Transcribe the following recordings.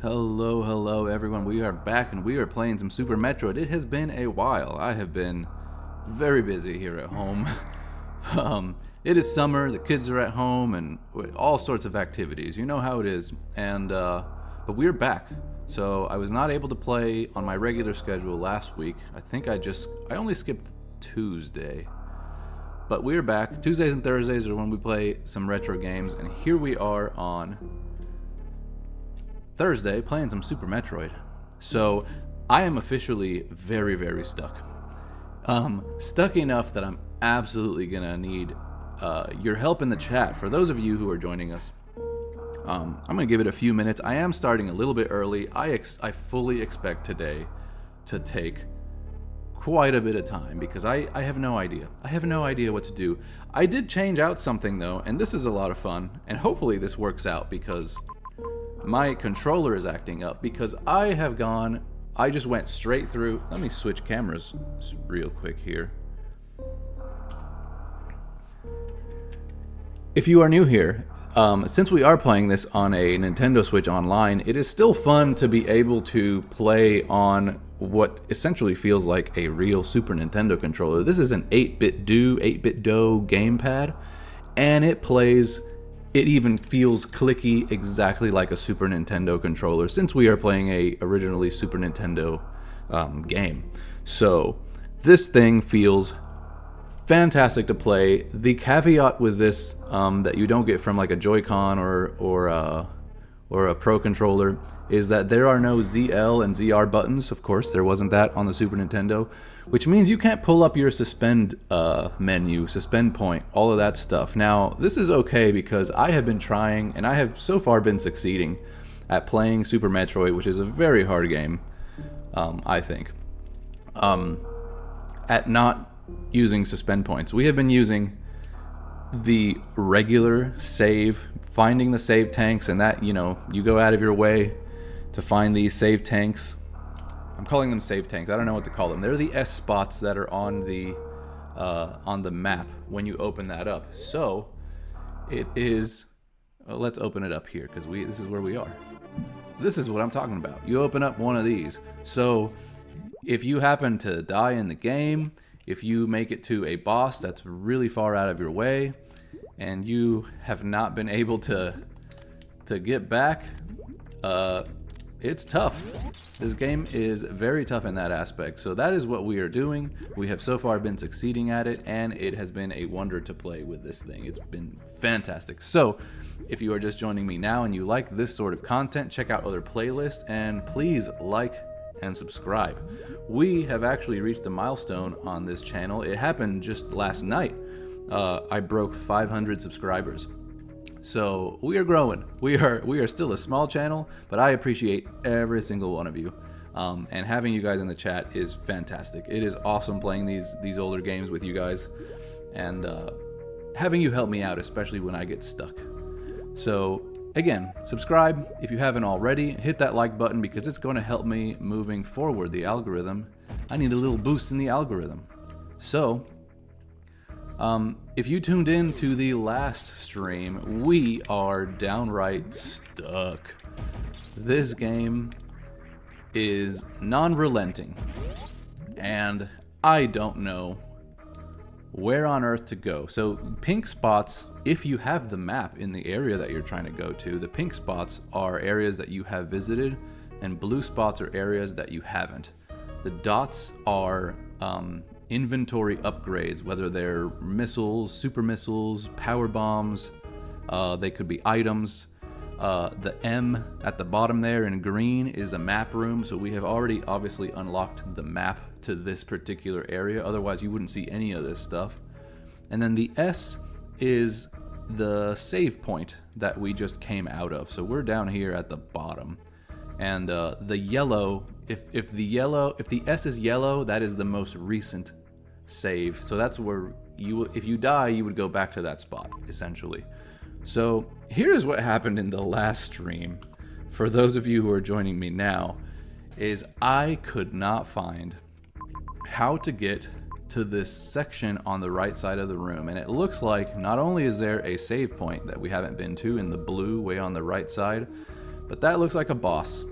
Hello everyone, we are back and we are playing some Super Metroid. It has been a while. I have been very busy here at home. It is summer, the kids are at home, and all sorts of activities. You know how it is. And but we're back. So I was not able to play on my regular schedule last week. I think I only skipped Tuesday. But we're back. Tuesdays and Thursdays are when we play some retro games, and here we are on Thursday playing some Super Metroid. So I am officially very, very stuck. Stuck enough that I'm absolutely gonna need your help in the chat. For those of you who are joining us, I'm gonna give it a few minutes. I am starting a little bit early. I fully expect today to take quite a bit of time because I have no idea. I have no idea what to do. I did change out something though, and this is a lot of fun, and hopefully this works out because my controller is acting up because I just went straight through. Let me switch cameras real quick here. If you are new here, since we are playing this on a Nintendo Switch Online, it is still fun to be able to play on what essentially feels like a real Super Nintendo controller. This is an 8-bit do gamepad, and it even feels clicky exactly like a Super Nintendo controller since we are playing a originally Super Nintendo game. So this thing feels fantastic to play. The caveat with this that you don't get from like a Joy-Con or a Pro controller is that there are no ZL and ZR buttons. Of course, there wasn't that on the Super Nintendo, which means you can't pull up your suspend menu, suspend point, all of that stuff. Now, this is okay because I have been trying, and I have so far been succeeding at playing Super Metroid, which is a very hard game, I think, at not using suspend points. We have been using the regular save, finding the save tanks, and that, you go out of your way to find these save tanks. I'm calling them save tanks. I don't know what to call them. They're the S spots that are on the map when you open that up. So it is. Let's open it up here because this is where we are. This is what I'm talking about. You open up one of these. So if you happen to die in the game, if you make it to a boss that's really far out of your way, and you have not been able to get back, it's tough. This game is very tough in that aspect. So that is what we are doing. We have so far been succeeding at it, and it has been a wonder to play with this thing. It's been fantastic. So if you are just joining me now and you like this sort of content, check out other playlists, and please like and subscribe. We have actually reached a milestone on this channel. It happened just last night. I broke 500 subscribers. So we are growing. We are still a small channel, but I appreciate every single one of you. And having you guys in the chat is fantastic. It is awesome playing these older games with you guys, and having you help me out, especially when I get stuck. So again, subscribe if you haven't already. Hit that like button because it's going to help me moving forward. The algorithm. I need a little boost in the algorithm. So if you tuned in to the last stream, we are downright stuck. This game is non-relenting, and I don't know where on earth to go. So pink spots, if you have the map in the area that you're trying to go to, the pink spots are areas that you have visited, and blue spots are areas that you haven't. The dots are inventory upgrades, whether they're missiles, super missiles, power bombs, they could be items. The M at the bottom there in green is a map room, so we have already obviously unlocked the map to this particular area, otherwise you wouldn't see any of this stuff. And then the S is the save point that we just came out of, so we're down here at the bottom. And the yellow, if the S is yellow, that is the most recent save. So that's where if you die, you would go back to that spot, essentially. So here's what happened in the last stream. For those of you who are joining me now, is I could not find how to get to this section on the right side of the room, and it looks like not only is there a save point that we haven't been to in the blue way on the right side, but that looks like a boss.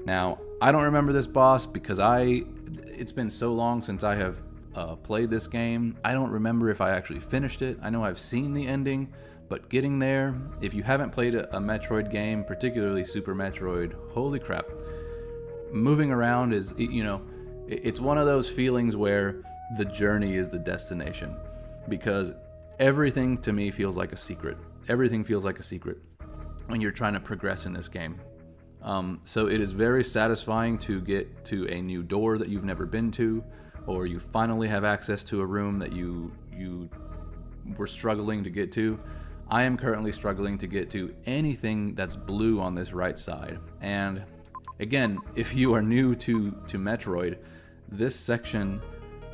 Now, I don't remember this boss because it's been so long since I have played this game. I don't remember if I actually finished it. I know I've seen the ending, but getting there, if you haven't played a Metroid game, particularly Super Metroid, holy crap. Moving around is, you know, it's one of those feelings where the journey is the destination, because everything to me feels like a secret. Everything feels like a secret when you're trying to progress in this game. So it is very satisfying to get to a new door that you've never been to, or you finally have access to a room that you were struggling to get to. I am currently struggling to get to anything that's blue on this right side. And again, if you are new to Metroid, this section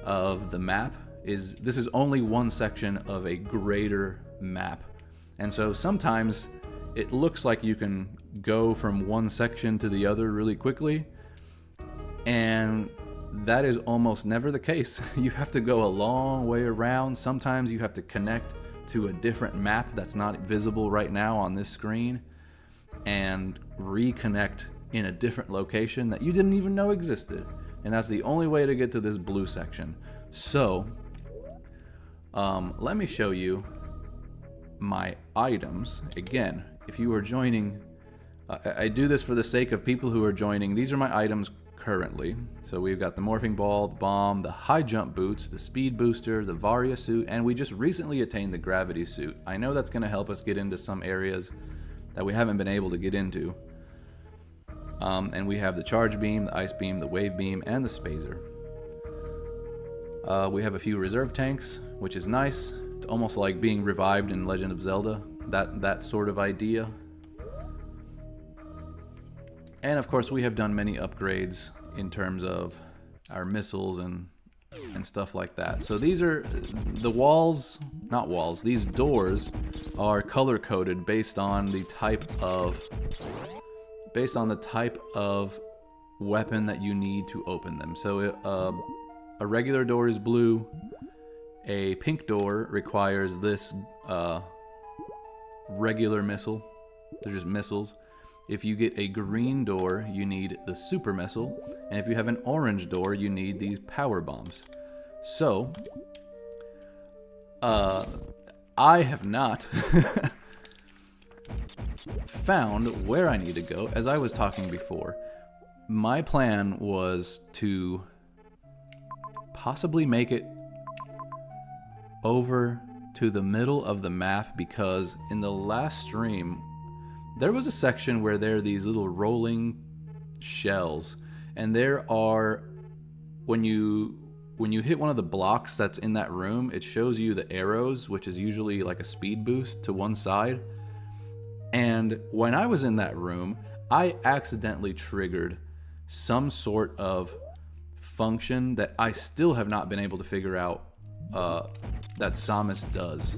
of the map this is only one section of a greater map. And so sometimes it looks like you can go from one section to the other really quickly, and that is almost never the case. You have to go a long way around. Sometimes you have to connect to a different map that's not visible right now on this screen and reconnect in a different location that you didn't even know existed. And that's the only way to get to this blue section. So let me show you my items. Again, if you are joining, I do this for the sake of people who are joining. These are my items currently. So we've got the morphing ball, the bomb, the high jump boots, the speed booster, the Varia suit, and we just recently attained the gravity suit. I know that's going to help us get into some areas that we haven't been able to get into. And we have the charge beam, the ice beam, the wave beam, and the spazer. We have a few reserve tanks, which is nice. It's almost like being revived in Legend of Zelda, that sort of idea. And of course, we have done many upgrades in terms of our missiles and stuff like that. So these are the walls, not walls, these doors are color coded based on the type of weapon that you need to open them. So a regular door is blue. A pink door requires this regular missile. They're just missiles. If you get a green door, you need the super missile. And if you have an orange door, you need these power bombs. So, I have not found where I need to go. As I was talking before, my plan was to possibly make it over to the middle of the map, because in the last stream there was a section where there are these little rolling shells, and there are, when you hit one of the blocks that's in that room, it shows you the arrows, which is usually like a speed boost to one side. And when I was in that room, I accidentally triggered some sort of function that I still have not been able to figure out that Samus does.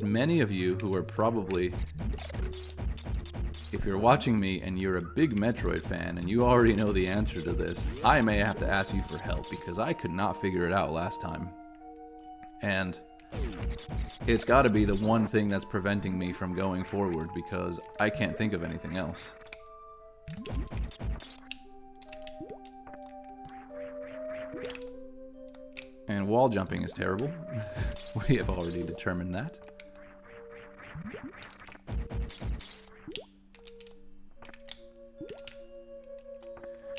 Many of you who are probably, if you're watching me and you're a big Metroid fan and you already know the answer to this, I may have to ask you for help, because I could not figure it out last time. And it's got to be the one thing that's preventing me from going forward, because I can't think of anything else. And wall jumping is terrible. We have already determined that.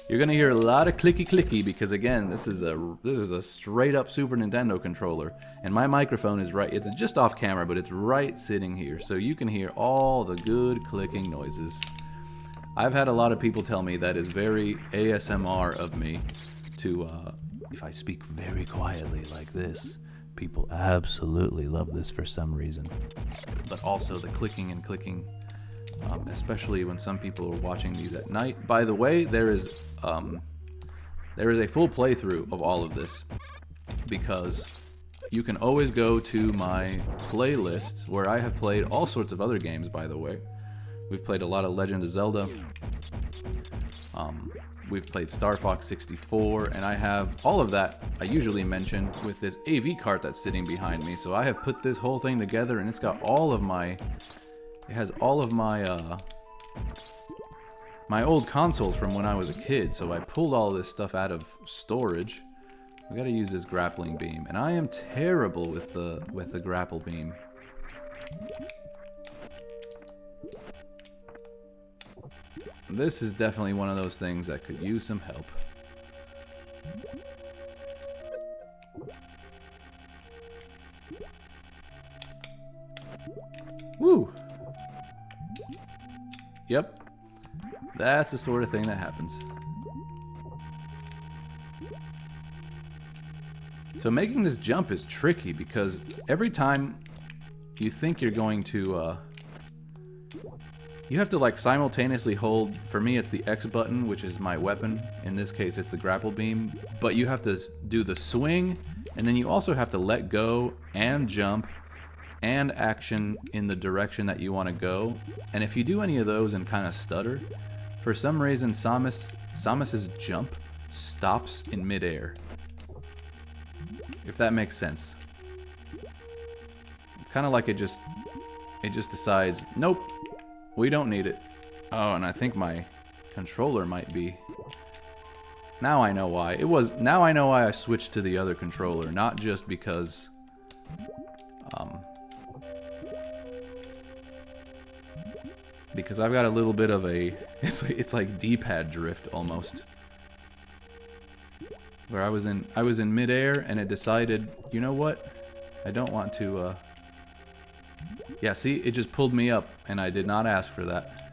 You're gonna hear a lot of clicky clicky, because again, this is a straight up Super Nintendo controller, and my microphone is right. It's just off camera, but it's right sitting here, so you can hear all the good clicking noises. I've had a lot of people tell me that is very ASMR of me to, if I speak very quietly like this, people absolutely love this for some reason. But also the clicking and clicking, especially when some people are watching these at night. By the way, there is a full playthrough of all of this, because you can always go to my playlists where I have played all sorts of other games, by the way. We've played a lot of Legend of Zelda. We've played Star Fox 64, and I have all of that I usually mention with this AV cart that's sitting behind me. So I have put this whole thing together, and it's got all of my, it has all of my, my old consoles from when I was a kid. So I pulled all this stuff out of storage. We gotta use this grappling beam, and I am terrible with the grapple beam. This is definitely one of those things that could use some help. Woo! Yep. That's the sort of thing that happens. So making this jump is tricky because every time you think you're going to you have to like simultaneously hold, for me it's the X button, which is my weapon. In this case it's the grapple beam, but you have to do the swing, and then you also have to let go and jump and action in the direction that you want to go. And if you do any of those and kind of stutter, for some reason Samus's jump stops in midair. If that makes sense. It's kind of like it just decides, nope, we don't need it. Oh, and I think my controller might be. Now I know why. Now I know why I switched to the other controller, not just because because I've got a little bit of a it's like D-pad drift almost. Where I was in midair and it decided, you know what? I don't want to yeah, see, it just pulled me up, and I did not ask for that.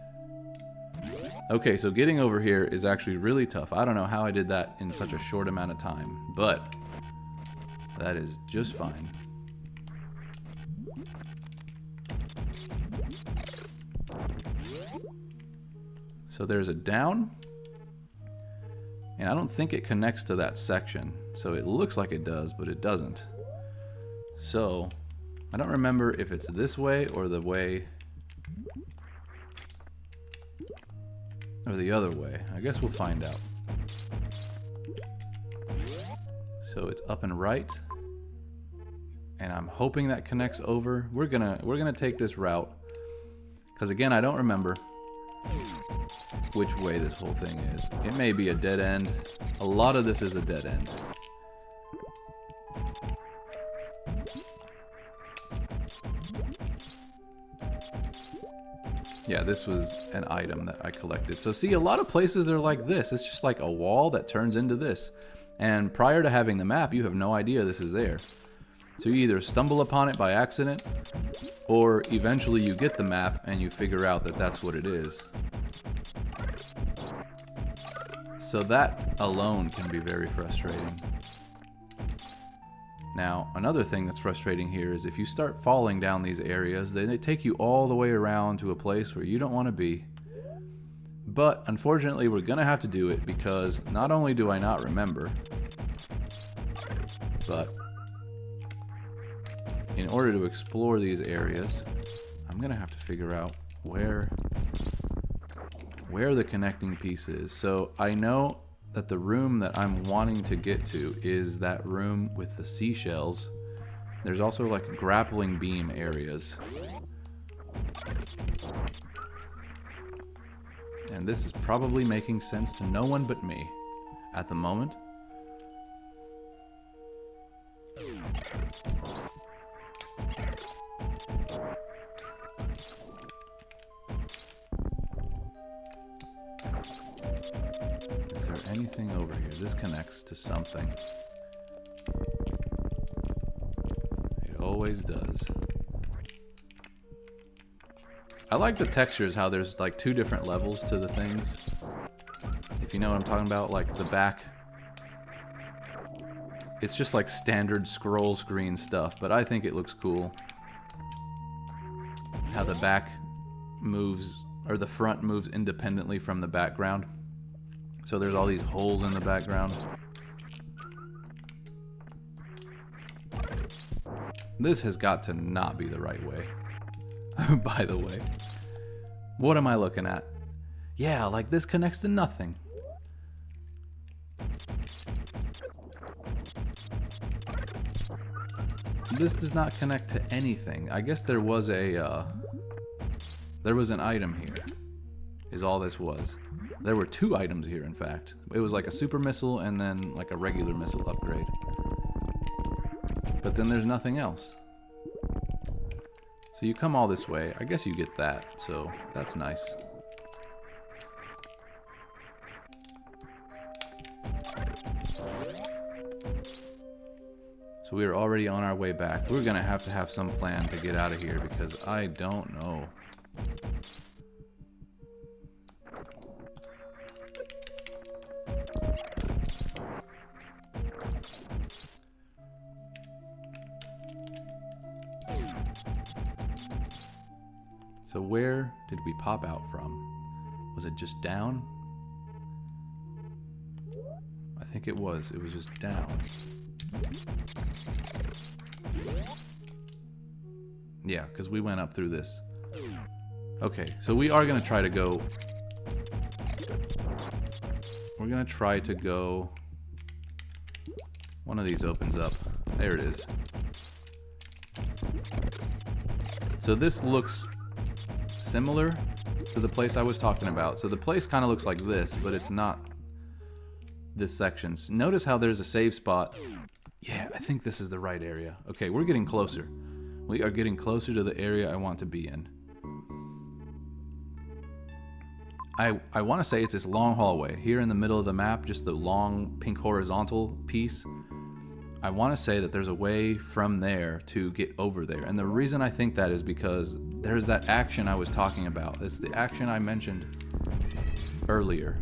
Okay, so getting over here is actually really tough. I don't know how I did that in such a short amount of time, but that is just fine. So there's a down, and I don't think it connects to that section. So it looks like it does, but it doesn't. So I don't remember if it's this way or the way or the other way. I guess we'll find out. So it's up and right, and I'm hoping that connects over. We're gonna take this route because again I don't remember which way this whole thing is. It may be a dead end. A lot of this is a dead end. Yeah, this was an item that I collected. So see, a lot of places are like this. It's just like a wall that turns into this. And prior to having the map, you have no idea this is there. So you either stumble upon it by accident, or eventually you get the map and you figure out that that's what it is. So that alone can be very frustrating. Now, another thing that's frustrating here is if you start falling down these areas, then they take you all the way around to a place where you don't want to be. But, unfortunately, we're going to have to do it because not only do I not remember, but in order to explore these areas, I'm going to have to figure out where the connecting piece is. So I know that the room that I'm wanting to get to is that room with the seashells. There's also like grappling beam areas. And this is probably making sense to no one but me at the moment. Is there anything over here? This connects to something. It always does. I like the textures, how there's like two different levels to the things. If you know what I'm talking about, like the back. It's just like standard scroll screen stuff, but I think it looks cool. How the back moves, or the front moves independently from the background. So there's all these holes in the background. This has got to not be the right way. By the way. What am I looking at? Yeah, like this connects to nothing. This does not connect to anything. I guess there was an item here, is all this was. There were 2 items here, in fact. It was like a super missile and then like a regular missile upgrade. But then there's nothing else. So you come all this way. I guess you get that, so that's nice. So we are already on our way back. We're gonna have to have some plan to get out of here because I don't know. So where did we pop out from? Was it just down? I think it was. It was just down. Yeah, because we went up through this. Okay, so we are going to try to go... We're going to try to go... One of these opens up. There it is. So this looks similar to the place I was talking about. So the place kind of looks like this, but it's not this section. Notice how there's a save spot. Yeah, I think this is the right area. Okay, we're getting closer. We are getting closer to the area I want to be in. I want to say it's this long hallway. Here in the middle of the map, just the long pink horizontal piece. I want to say that there's a way from there to get over there. And the reason I think that is because there's that action I was talking about. It's the action I mentioned earlier.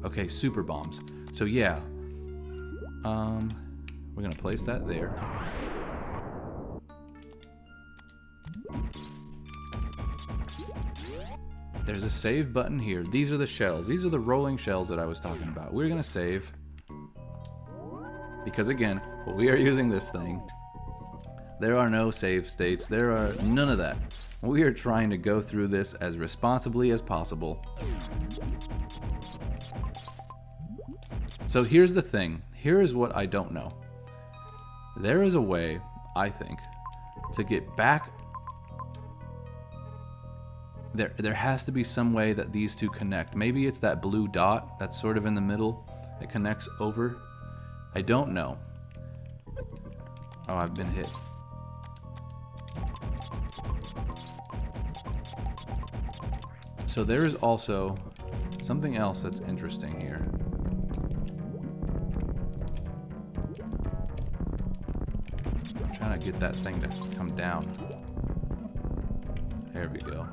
Okay, super bombs. So yeah. We're going to place that there. There's a save button here. These are the shells. These are the rolling shells that I was talking about. We're going to save. Because again, we are using this thing. There are no save states. There are none of that. We are trying to go through this as responsibly as possible. So here's the thing. Here is what I don't know. There is a way, I think, to get back. There has to be some way that these two connect. Maybe it's that blue dot that's sort of in the middle that connects over. I don't know. Oh, I've been hit. So there is also something else that's interesting here. I'm trying to get that thing to come down. There we go.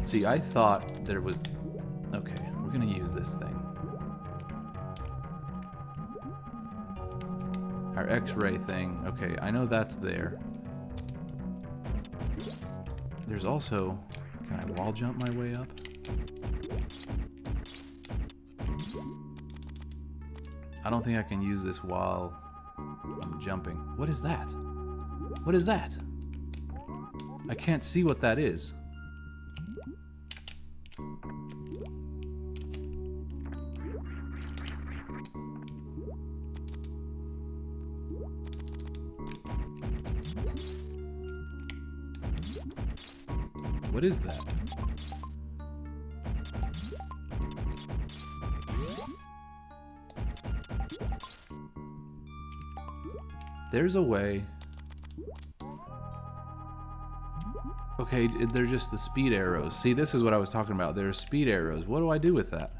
See, I thought there was... Okay, we're gonna use this thing. Our X-ray thing. Okay, I know that's there. There's also... Can I wall jump my way up? I don't think I can use this while I'm jumping. What is that? What is that? I can't see what that is. What is that? There's a way. Okay, they're just the speed arrows. See, this is what I was talking about. There's speed arrows. What do I do with that?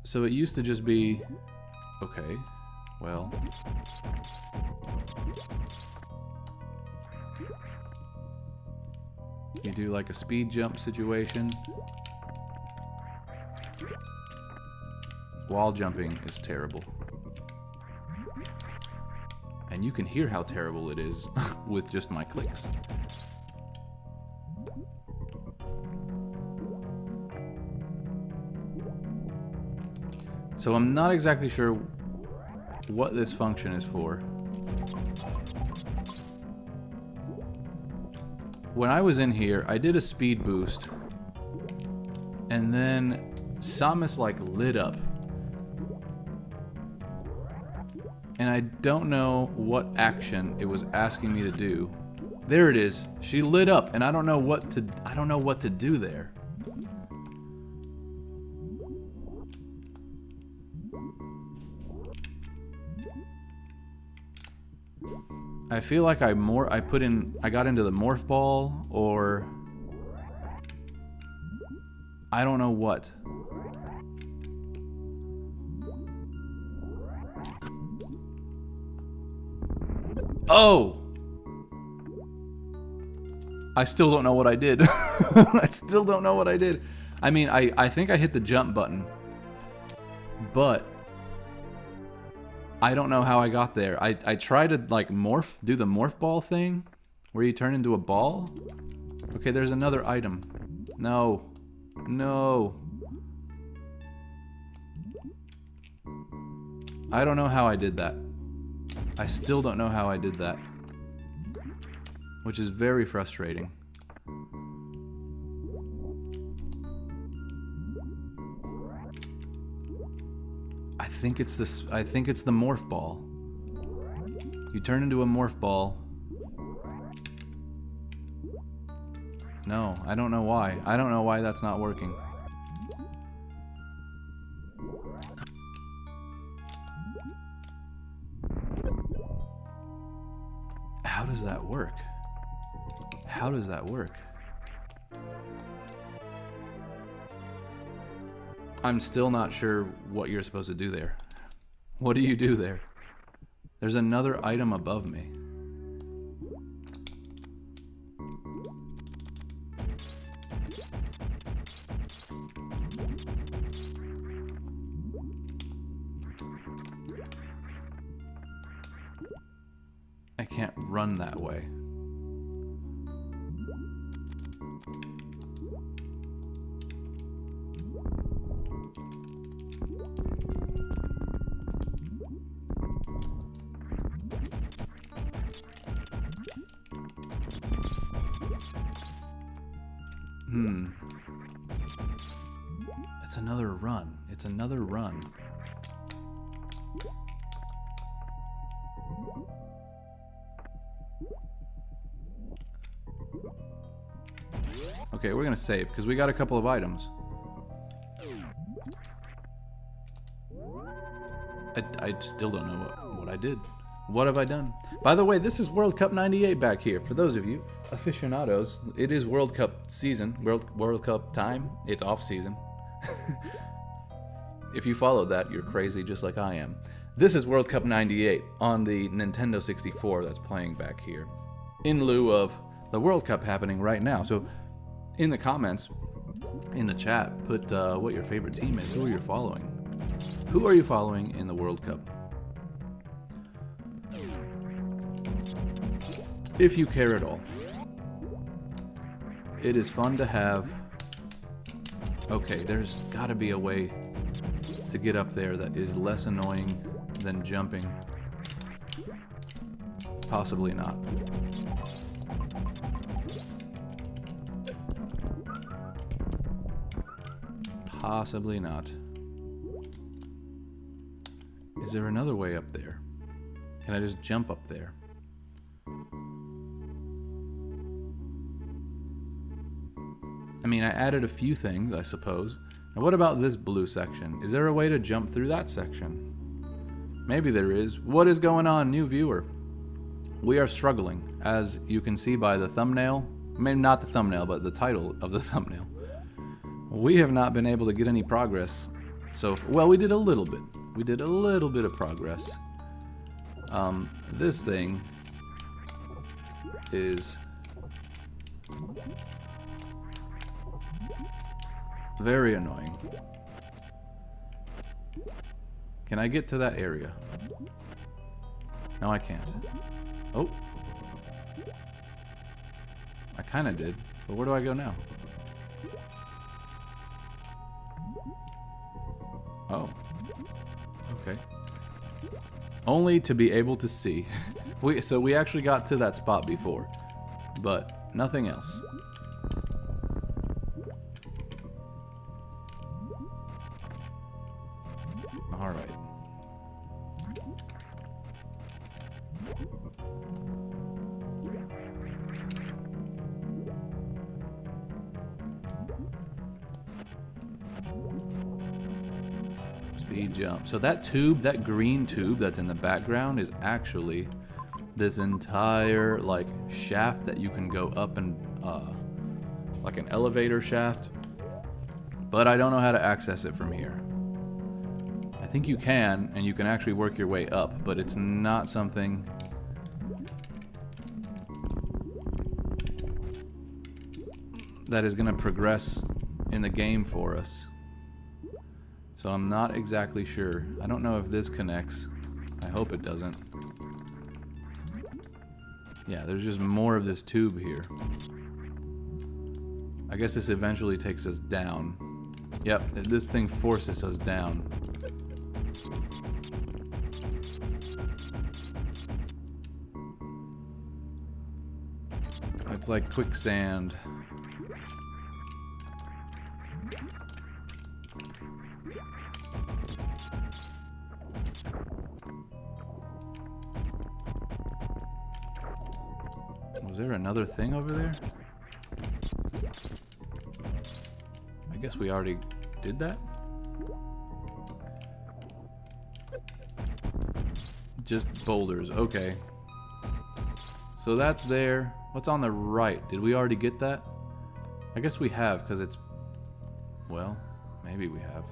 So it used to just be... Okay, well... You do like a speed jump situation. Wall jumping is terrible. And you can hear how terrible it is with just my clicks. So I'm not exactly sure what this function is for. When I was in here, I did a speed boost, and then Samus like lit up. And I don't know what action it was asking me to do. There it is. She lit up, and I don't know what to do there. I feel like I got into the morph ball, or I don't know what. Oh! I still don't know what I did. I still don't know what I did. I mean, I think I hit the jump button, but I don't know how I got there. I tried to like do the morph ball thing where you turn into a ball. Okay, there's another item. No. No. I don't know how I did that. I still don't know how I did that, which is very frustrating. I think it's the morph ball. You turn into a morph ball. No, I don't know why. I don't know why that's not working. How does that work? How does that work? I'm still not sure what you're supposed to do there. What do you do there? There's another item above me. I can't run that way. It's another run. It's another run. Okay, we're gonna save because we got a couple of items. I still don't know what I did. What have I done? By the way, this is World Cup 98 back here. For those of you aficionados, it is World Cup season, World Cup time. It's off season. If you follow that, you're crazy just like I am. This is World Cup 98 on the Nintendo 64 that's playing back here, in lieu of the World Cup happening right now. So in the comments, in the chat, put what your favorite team is, who are you following. Who are you following in the World Cup? If you care at all. It is fun to have... Okay, there's gotta be a way to get up there that is less annoying than jumping. Possibly not. Possibly not. Is there another way up there? Can I just jump up there? I mean, I added a few things, I suppose. Now, what about this blue section? Is there a way to jump through that section? Maybe there is. What is going on, new viewer? We are struggling, as you can see by the thumbnail. Maybe not the thumbnail, but the title of the thumbnail. We have not been able to get any progress. So, well, we did a little bit. We did a little bit of progress. This thing is very annoying. Can I get to that area? No, I can't. Oh. I kind of did, but where do I go now? Oh. only to be able to see. So we actually got to that spot before, but nothing else. All right. Speed jump. So that tube, that green tube that's in the background is actually this entire like shaft that you can go up and like an elevator shaft. But I don't know how to access it from here. I think you can, and you can actually work your way up, but it's not something that is going to progress in the game for us. So I'm not exactly sure. I don't know if this connects. I hope it doesn't. Yeah, there's just more of this tube here. I guess this eventually takes us down. Yep, this thing forces us down. It's like quicksand. Was there another thing over there? I guess we already did that. Just boulders, okay. So that's there. What's on the right? Did we already get that? I guess we have, because it's... Well, maybe we have.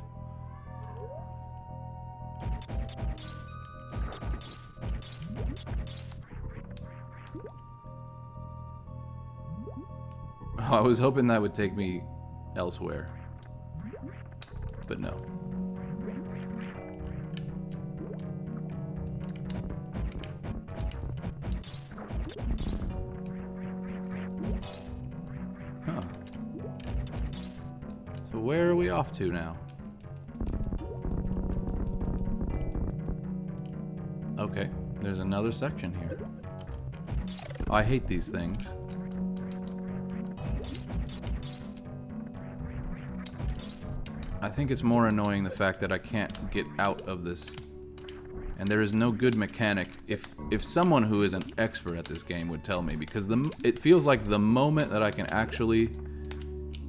Oh, I was hoping that would take me elsewhere. But no. Huh. So where are we off to now? Okay, there's another section here. Oh, I hate these things. I think it's more annoying the fact that I can't get out of this. And there is no good mechanic. If someone who is an expert at this game would tell me, because it feels like the moment that I can actually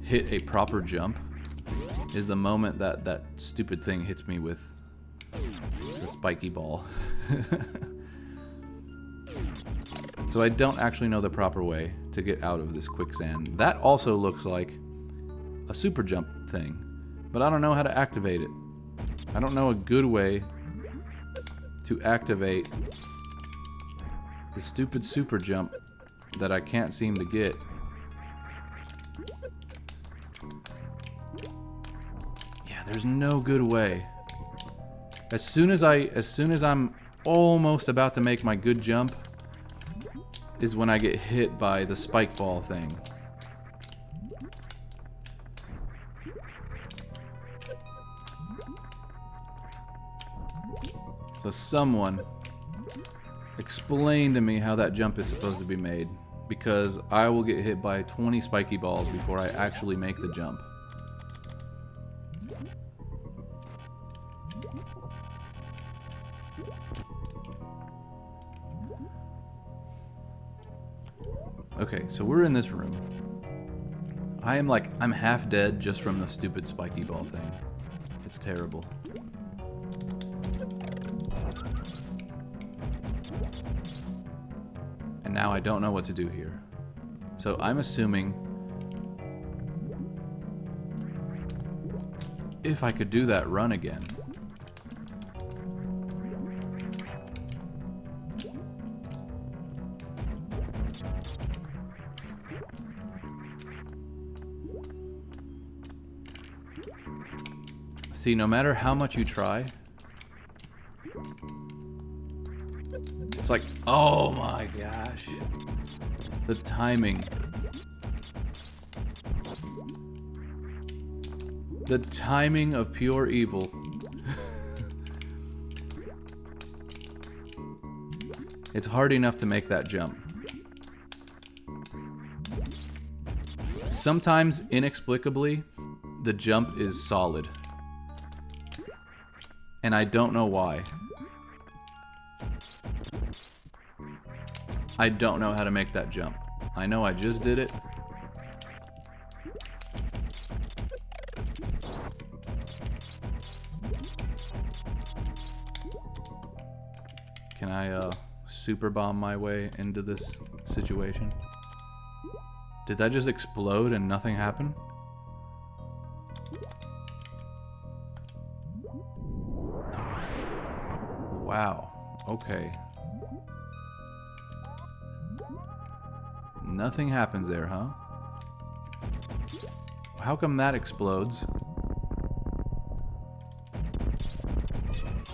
hit a proper jump is the moment that that stupid thing hits me with the spiky ball. So I don't actually know the proper way to get out of this quicksand. That also looks like a super jump thing, but I don't know how to activate it. I don't know a good way to activate the stupid super jump that I can't seem to get. Yeah, there's no good way. As soon as I'm almost about to make my good jump is when I get hit by the spike ball thing. So someone explain to me how that jump is supposed to be made, because I will get hit by 20 spiky balls before I actually make the jump. Okay, so we're in this room. I'm half dead just from the stupid spiky ball thing. It's terrible. And now I don't know what to do here. So I'm assuming if I could do that run again. See, no matter how much you try, it's like, oh my gosh, the timing. The timing of pure evil. It's hard enough to make that jump. Sometimes, inexplicably, the jump is solid. And I don't know why. I don't know how to make that jump. I know I just did it. Can I super bomb my way into this situation? Did that just explode and nothing happened? Wow. Okay. Nothing happens there, huh? How come that explodes?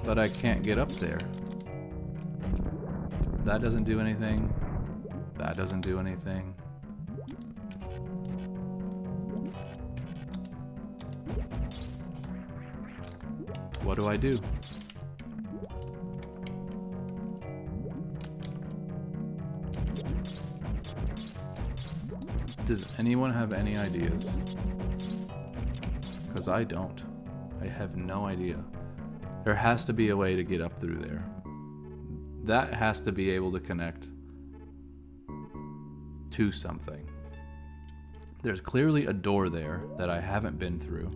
But I can't get up there. That doesn't do anything. That doesn't do anything. What do I do? Does anyone have any ideas? Because I don't. I have no idea. There has to be a way to get up through there. That has to be able to connect to something. There's clearly a door there that I haven't been through.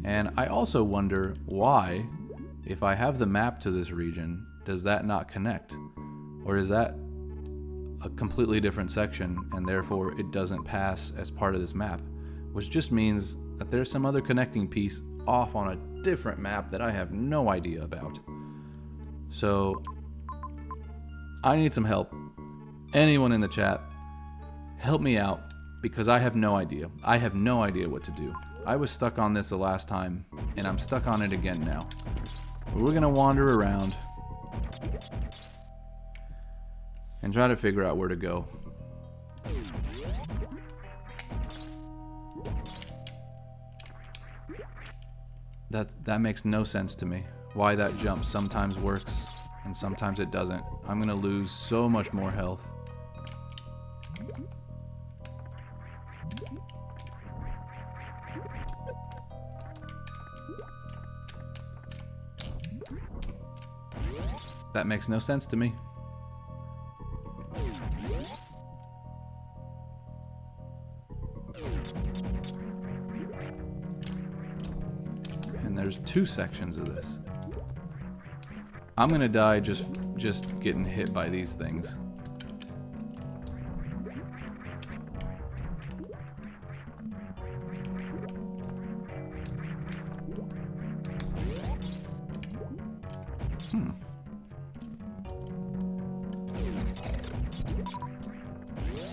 And I also wonder why, if I have the map to this region, does that not connect? Or is that a completely different section and therefore it doesn't pass as part of this map? Which just means that there's some other connecting piece off on a different map that I have no idea about. So I need some help. Anyone in the chat, help me out, because I have no idea. I have no idea what to do. I was stuck on this the last time, and I'm stuck on it again now. We're gonna wander around and try to figure out where to go. That makes no sense to me. Why that jump sometimes works and sometimes it doesn't. I'm gonna lose so much more health. That makes no sense to me. And there's two sections of this. I'm gonna die just getting hit by these things.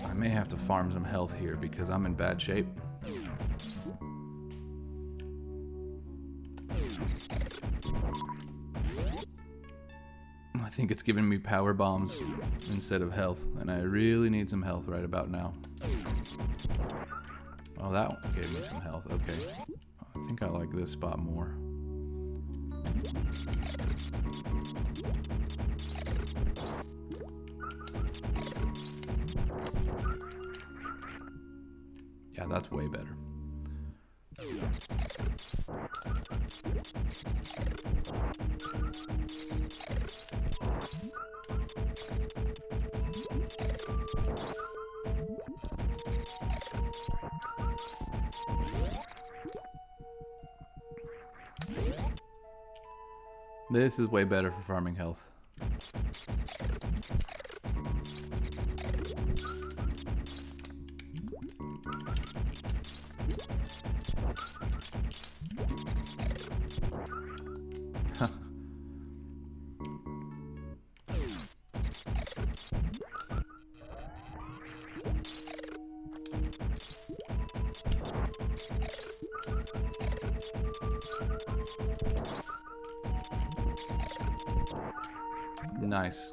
I may have to farm some health here because I'm in bad shape. I think it's giving me power bombs instead of health, and I really need some health right about now. Oh, that one gave me some health. Okay. I think I like this spot more. Yeah, that's way better. This is way better for farming health. Nice.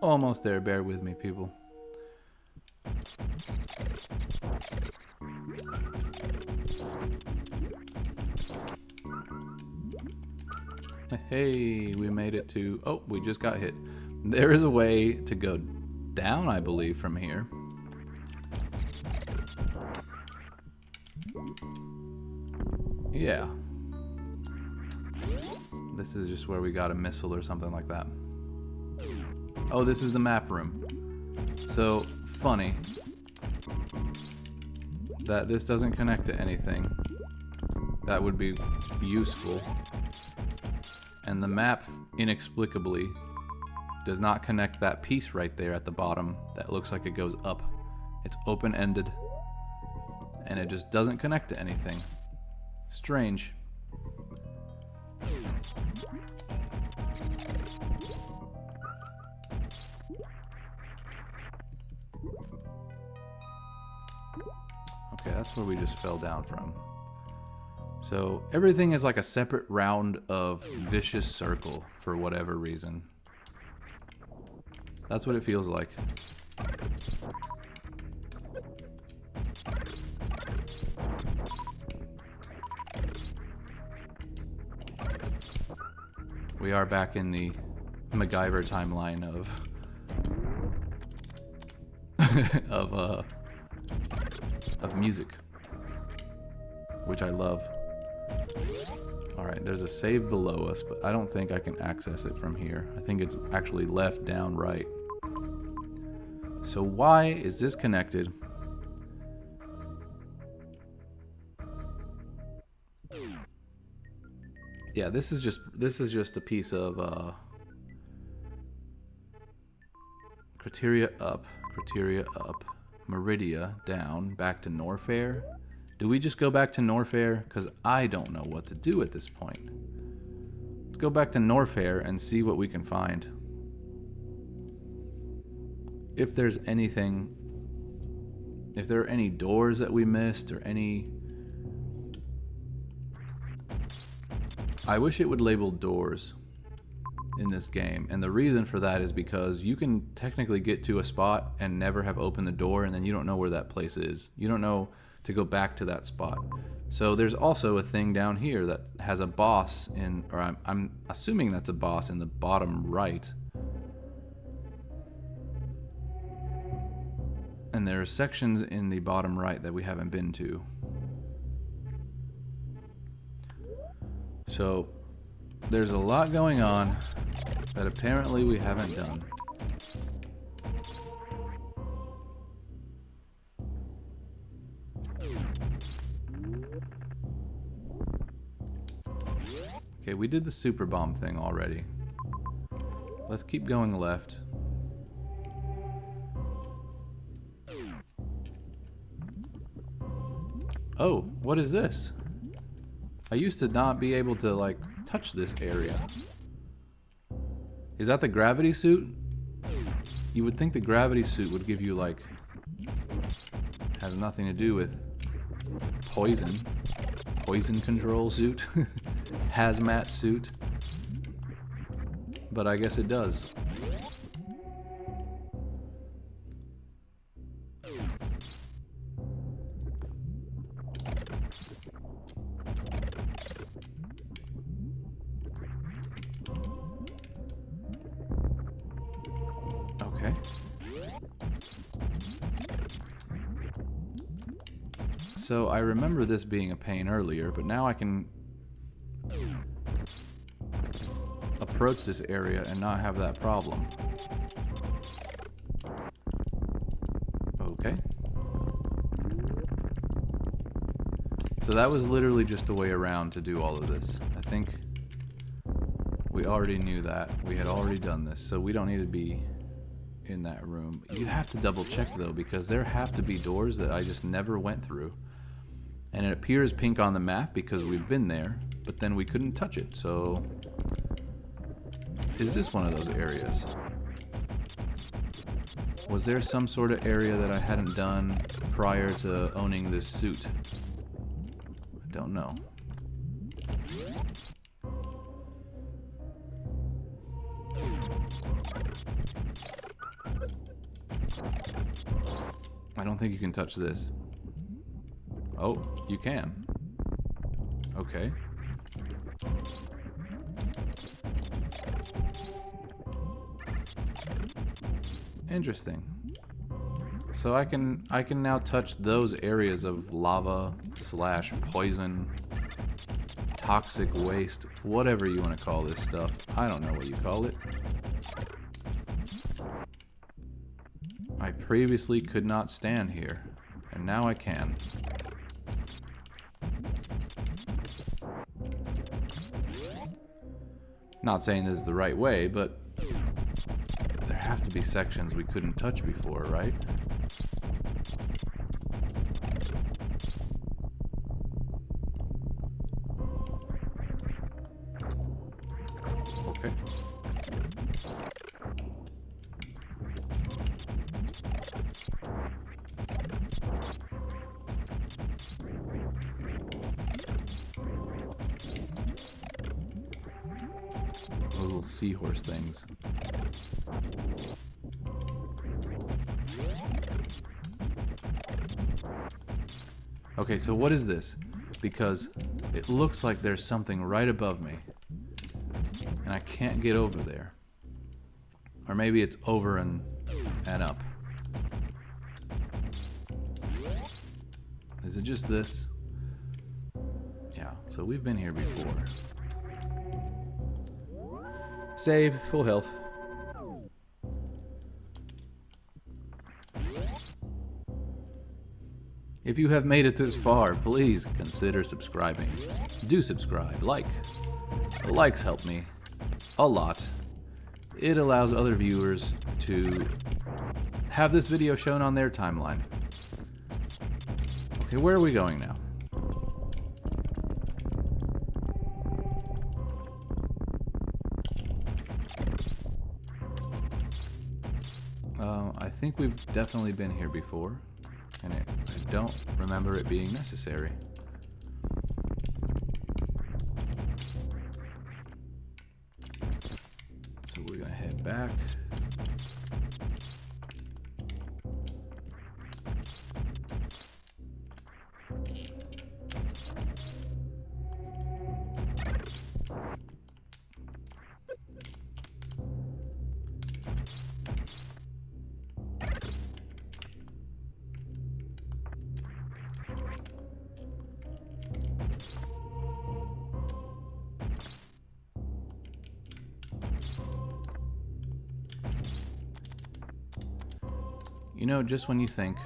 Almost there, bear with me, people. Hey, we made it to... Oh, we just got hit. There is a way to go down, I believe, from here. Yeah. This is just where we got a missile or something like that. Oh, this is the map room. So, funny that this doesn't connect to anything that would be useful. And the map, inexplicably, does not connect that piece right there at the bottom that looks like it goes up. It's open-ended, and it just doesn't connect to anything. Strange. Okay, that's where we just fell down from. So everything is like a separate round of vicious circle for whatever reason. That's what it feels like. We are back in the MacGyver timeline of music, which I love. Alright, there's a save below us, but I don't think I can access it from here. I think it's actually left, down, right. So why is this connected? Yeah, this is just a piece of criteria up, Meridia down, back to Norfair. Do we just go back to Norfair? Because I don't know what to do at this point. Let's go back to Norfair and see what we can find. If there's anything, if there are any doors that we missed or any... I wish it would label doors in this game, and the reason for that is because you can technically get to a spot and never have opened the door, and then you don't know where that place is. You don't know to go back to that spot. So there's also a thing down here that has a boss in, or I'm assuming that's a boss in the bottom right. And there are sections in the bottom right that we haven't been to. So there's a lot going on that apparently we haven't done. Okay, we did the super bomb thing already. Let's keep going left. Oh, what is this? I used to not be able to, like, touch this area. Is that the gravity suit? You would think the gravity suit would give you, like... has nothing to do with poison. Poison control suit. Hazmat suit. But I guess it does. Okay. So I remember this being a pain earlier, but now I can approach this area and not have that problem. Okay. So that was literally just the way around to do all of this. I think we already knew that. We had already done this, so we don't need to be in that room. You have to double check though, because there have to be doors that I just never went through. And it appears pink on the map because we've been there, but then we couldn't touch it, so... Is this one of those areas? Was there some sort of area that I hadn't done prior to owning this suit? I don't know. I don't think you can touch this. Oh, you can. Okay. Interesting. So I can now touch those areas of lava / poison, toxic waste, whatever you want to call this stuff. I don't know what you call it. I previously could not stand here, and now I can. Not saying this is the right way, but there have to be sections we couldn't touch before, right? Okay. Those little seahorse things. Okay, so what is this? Because it looks like there's something right above me, and I can't get over there. Or maybe it's over and up. Is it just this? Yeah, so we've been here before. Save, full health. If you have made it this far, please consider subscribing. Do subscribe, like. The likes help me a lot. It allows other viewers to have this video shown on their timeline. Okay, where are we going now? I think we've definitely been here before, and I don't remember it being necessary. So we're gonna head back. You know, just when you think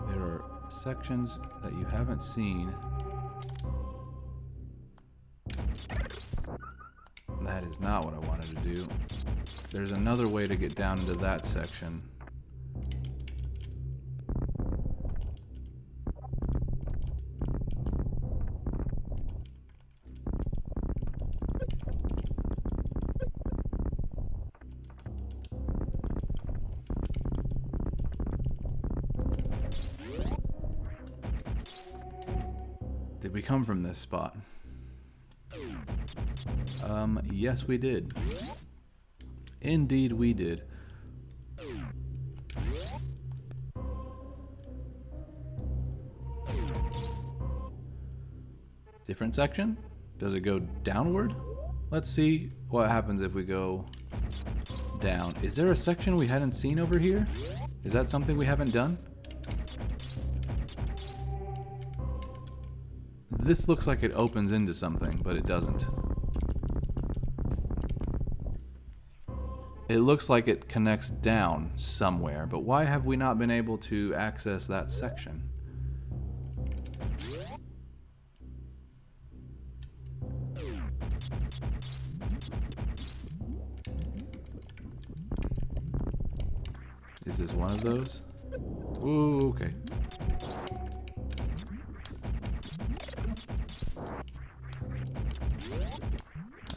there are sections that you haven't seen, that is not what I wanted to do. There's another way to get down into that section. Did we come from this spot? Yes, we did. Indeed, we did. Different section? Does it go downward? Let's see what happens if we go down. Is there a section we hadn't seen over here? Is that something we haven't done? This looks like it opens into something, but it doesn't. It looks like it connects down somewhere, but why have we not been able to access that section? Is this one of those? Ooh, okay.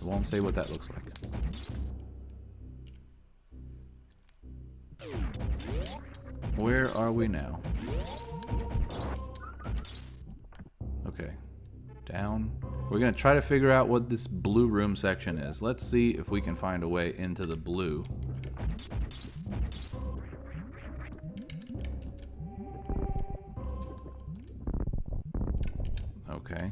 I won't say what that looks like. Where are we now? Okay. Down. We're going to try to figure out what this blue room section is. Let's see if we can find a way into the blue. Okay.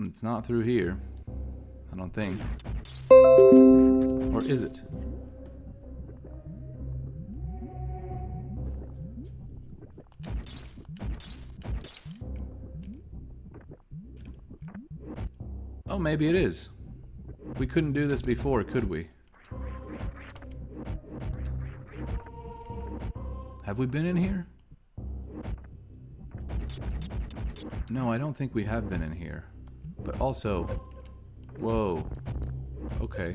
It's not through here, I don't think. Or is it? Oh, maybe it is. We couldn't do this before, could we? Have we been in here? No, I don't think we have been in here. But also... Whoa. Okay.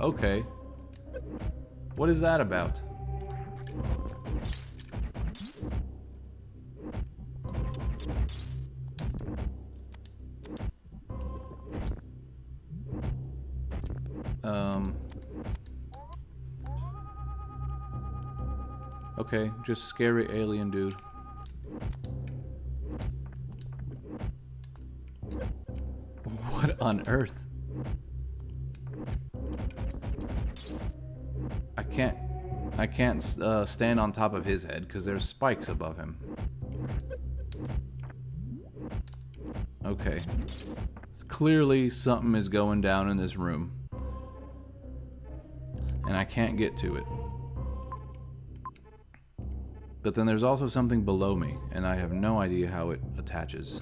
Okay. What is that about? Okay, just scary alien dude. What on earth? I can't stand on top of his head because there's spikes above him. Okay. It's clearly something is going down in this room. And I can't get to it. But then there's also something below me, and I have no idea how it attaches.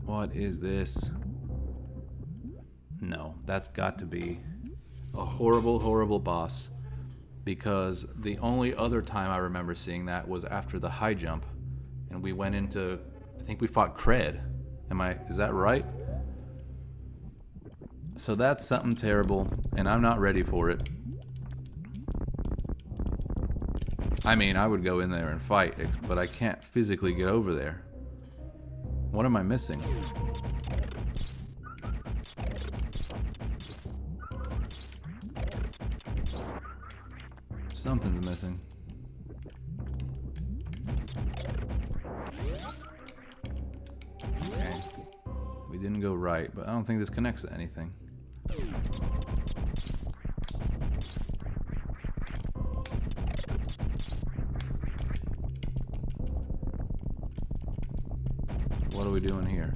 What is this? No, that's got to be a horrible, horrible boss, because the only other time I remember seeing that was after the high jump, and we went into, I think we fought Kraid. Is that right? So that's something terrible, and I'm not ready for it. I mean, I would go in there and fight, but I can't physically get over there. What am I missing? Something's missing. Okay. We didn't go right, but I don't think this connects to anything. What are we doing here?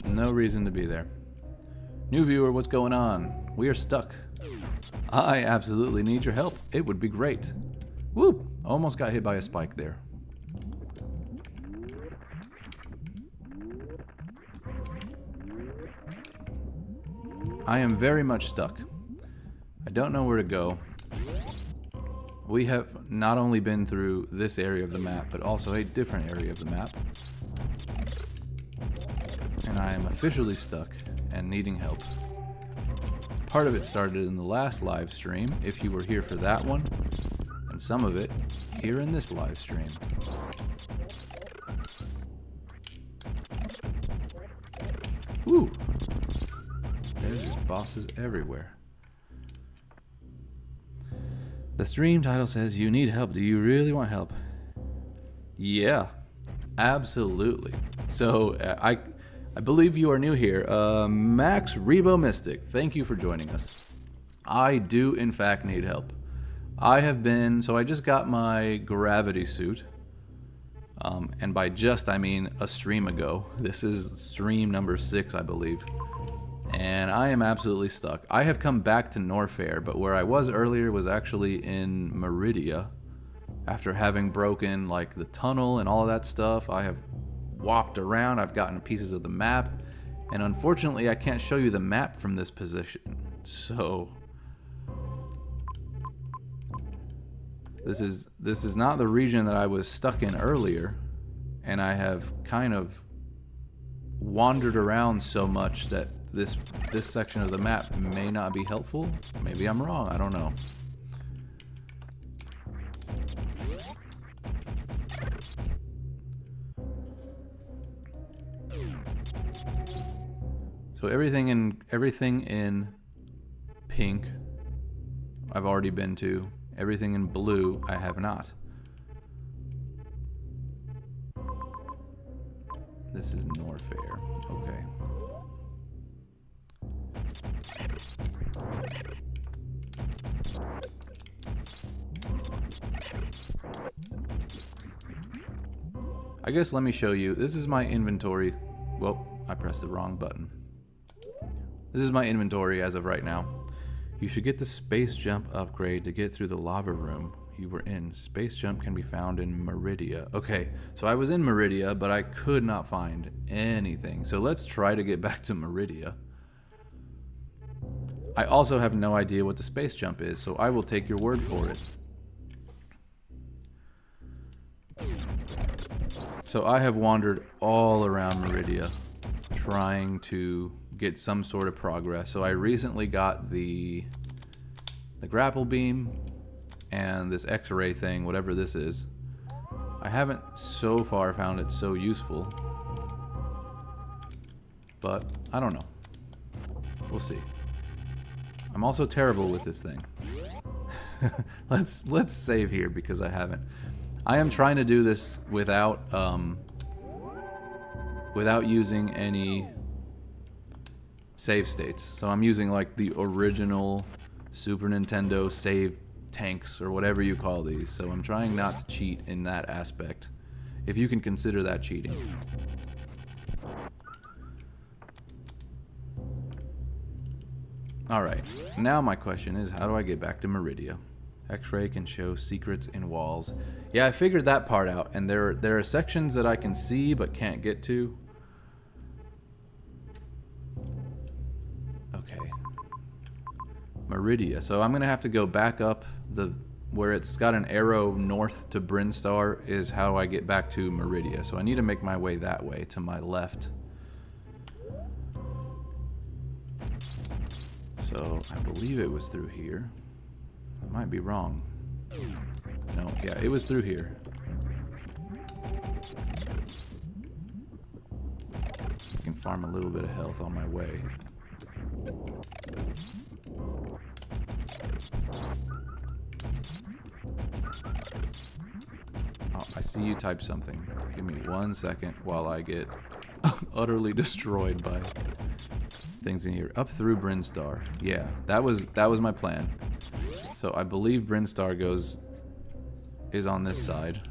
No reason to be there. New viewer, what's going on? We are stuck. I absolutely need your help. It would be great. Whoop! Almost got hit by a spike there. I am very much stuck. I don't know where to go. We have not only been through this area of the map, but also a different area of the map. And I am officially stuck and needing help. Part of it started in the last live stream, if you were here for that one, and some of it here in this live stream. Woo! There's just bosses everywhere. The stream title says, "You need help. Do you really want help?" Yeah, absolutely. So, I believe you are new here. Max Rebo Mystic, thank you for joining us. I do, in fact, need help. I just got my gravity suit. And by just, I mean a stream ago. This is stream number 6, I believe. And I am absolutely stuck. I have come back to Norfair, but where I was earlier was actually in Meridia. After having broken, like, the tunnel and all of that stuff, I have walked around, I've gotten pieces of the map, and unfortunately I can't show you the map from this position. So this is not the region that I was stuck in earlier, and I have kind of wandered around so much that this section of the map may not be helpful. Maybe I'm wrong, I don't know. So everything in pink I've already been to. Everything in blue I have not. This is Norfair. Okay. I guess let me show you. This is my inventory. Well, I pressed the wrong button. This is my inventory as of right now. You should get the space jump upgrade to get through the lava room you were in. Space jump can be found in Meridia. Okay, so I was in Meridia, but I could not find anything. So let's try to get back to Meridia. I also have no idea what the space jump is, so I will take your word for it. So I have wandered all around Meridia trying to get some sort of progress. So I recently got the grapple beam and this X-ray thing, whatever this is. I haven't so far found it so useful, but I don't know. We'll see. I'm also terrible with this thing. Let's save here because I haven't. I am trying to do this without using any save states. So I'm using like the original Super Nintendo save tanks or whatever you call these. So I'm trying not to cheat in that aspect, if you can consider that cheating. Alright, now my question is, how do I get back to Meridia? X-ray can show secrets in walls. Yeah, I figured that part out, and there are sections that I can see but can't get to. Okay. Meridia. So I'm gonna have to go back up where it's got an arrow north to Brinstar is how I get back to Meridia. So I need to make my way that way to my left. So I believe it was through here. I might be wrong. No, yeah, it was through here. I can farm a little bit of health on my way. Oh, I see you type something. Give me 1 second while I get utterly destroyed by things in here. Up through Brinstar. Yeah, that was my plan. So I believe Brinstar is on this side.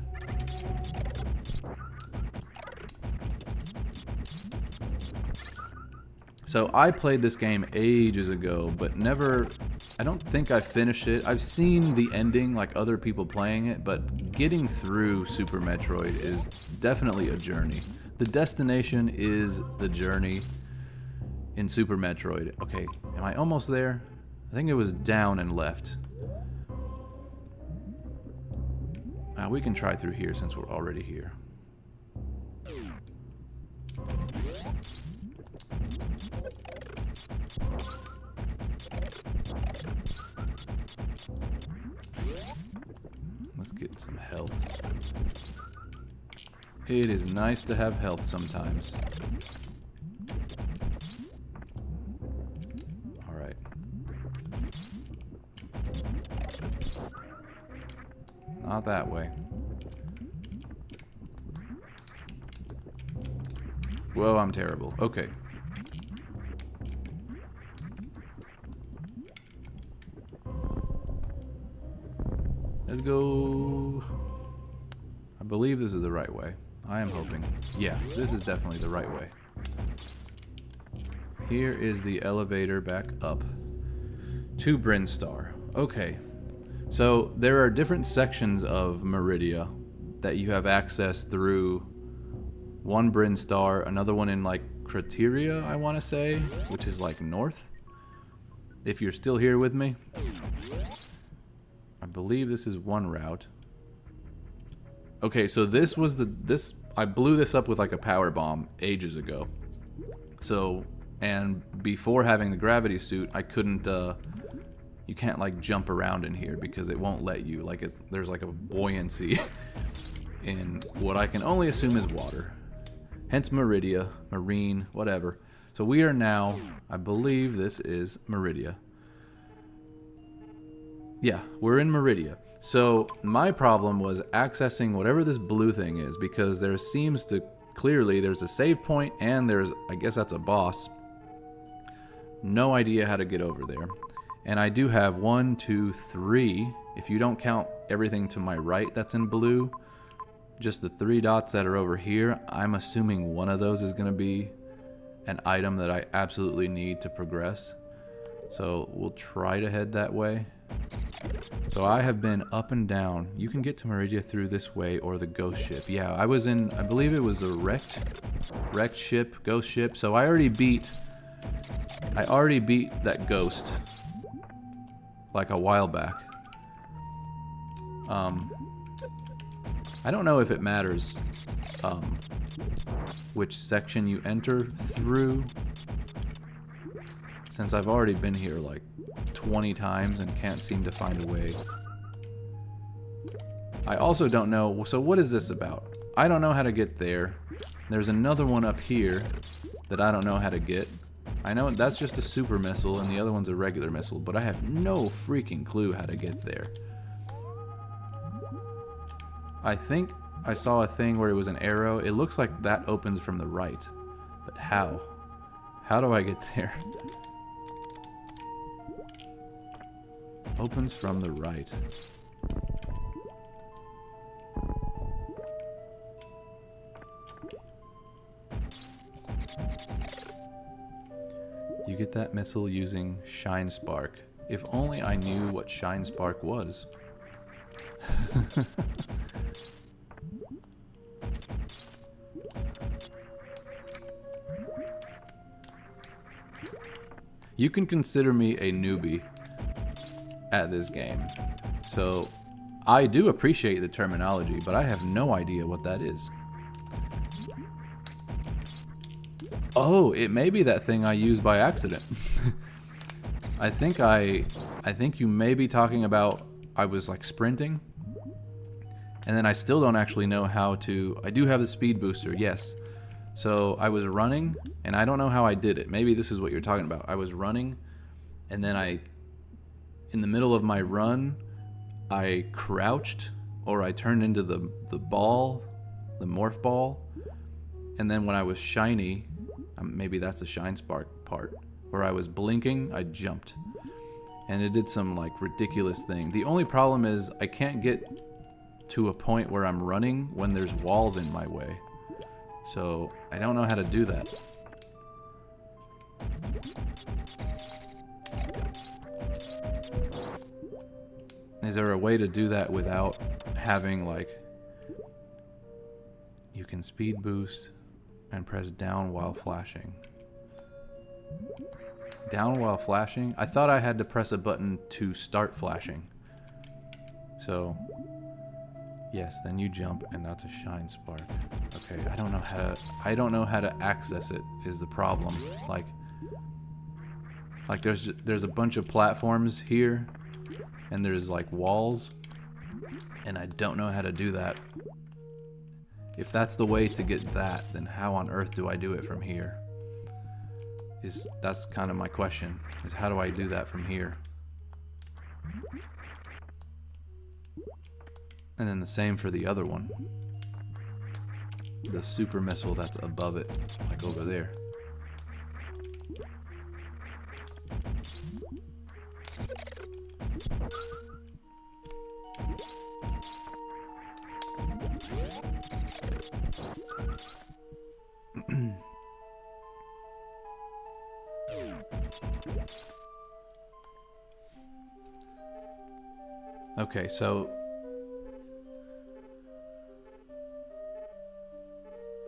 So I played this game ages ago, but I don't think I finished it. I've seen the ending, like other people playing it, but getting through Super Metroid is definitely a journey. The destination is the journey in Super Metroid. Okay, am I almost there? I think it was down and left. We can try through here since we're already here. Let's get some health. It is nice to have health sometimes. Alright. Not that way. Whoa, I'm terrible. Okay. Let's go. I believe this is the right way. I am hoping. Yeah, this is definitely the right way. Here is the elevator back up to Brinstar. Okay. So there are different sections of Meridia that you have access through. One Brinstar, another one in like Criteria, I want to say, which is like north. If you're still here with me. I believe this is one route. Okay, so this was I blew this up with like a power bomb ages ago. So, and before having the gravity suit, I couldn't, you can't like jump around in here because it won't let you. Like there's like a buoyancy in what I can only assume is water. Hence Meridia, Marine, whatever. So we are now, I believe this is Meridia. Yeah, we're in Meridia. So my problem was accessing whatever this blue thing is, because there seems to, clearly there's a save point and there's, I guess that's a boss. No idea how to get over there. And I do have 1, 2, 3, if you don't count everything to my right that's in blue, just the 3 dots that are over here. I'm assuming one of those is going to be an item that I absolutely need to progress. So we'll try to head that way. So I have been up and down. You can get to Meridia through this way or the ghost ship. Yeah, I was in, I believe it was a wrecked ship, ghost ship. So I already beat that ghost like a while back. I don't know if it matters which section you enter through, since I've already been here like 20 times and can't seem to find a way. I also don't know, so what is this about? I don't know how to get there. There's another one up here that I don't know how to get. I know that's just a super missile and the other one's a regular missile, but I have no freaking clue how to get there. I think I saw a thing where it was an arrow. It looks like that opens from the right. But how? How do I get there? Opens from the right. You get that missile using Shine Spark. If only I knew what Shine Spark was. You can consider me a newbie at this game, so I do appreciate the terminology, but I have no idea what that is. Oh, it may be that thing I used by accident. I think you may be talking about, I was like sprinting, and then I still don't actually know how to, I do have the speed booster, yes. So I was running, and I don't know how I did it. Maybe this is what you're talking about. I was running, and then in the middle of my run, I crouched, or I turned into the ball, the morph ball, and then when I was shiny, maybe that's the Shine Spark part, where I was blinking, I jumped. And it did some like ridiculous thing. The only problem is I can't get to a point where I'm running when there's walls in my way. So I don't know how to do that. Is there a way to do that without having like, you can speed boost and press down while flashing? Down while flashing? I thought I had to press a button to start flashing. So, yes, then you jump and that's a Shine Spark. Okay, I don't know how to access it is the problem. Like there's a bunch of platforms here and there's like walls and I don't know how to do that. If that's the way to get that, then how on earth do I do it from here? That's kind of my question, is how do I do that from here? And then the same for the other one. The super missile that's above it, like over there. Okay, so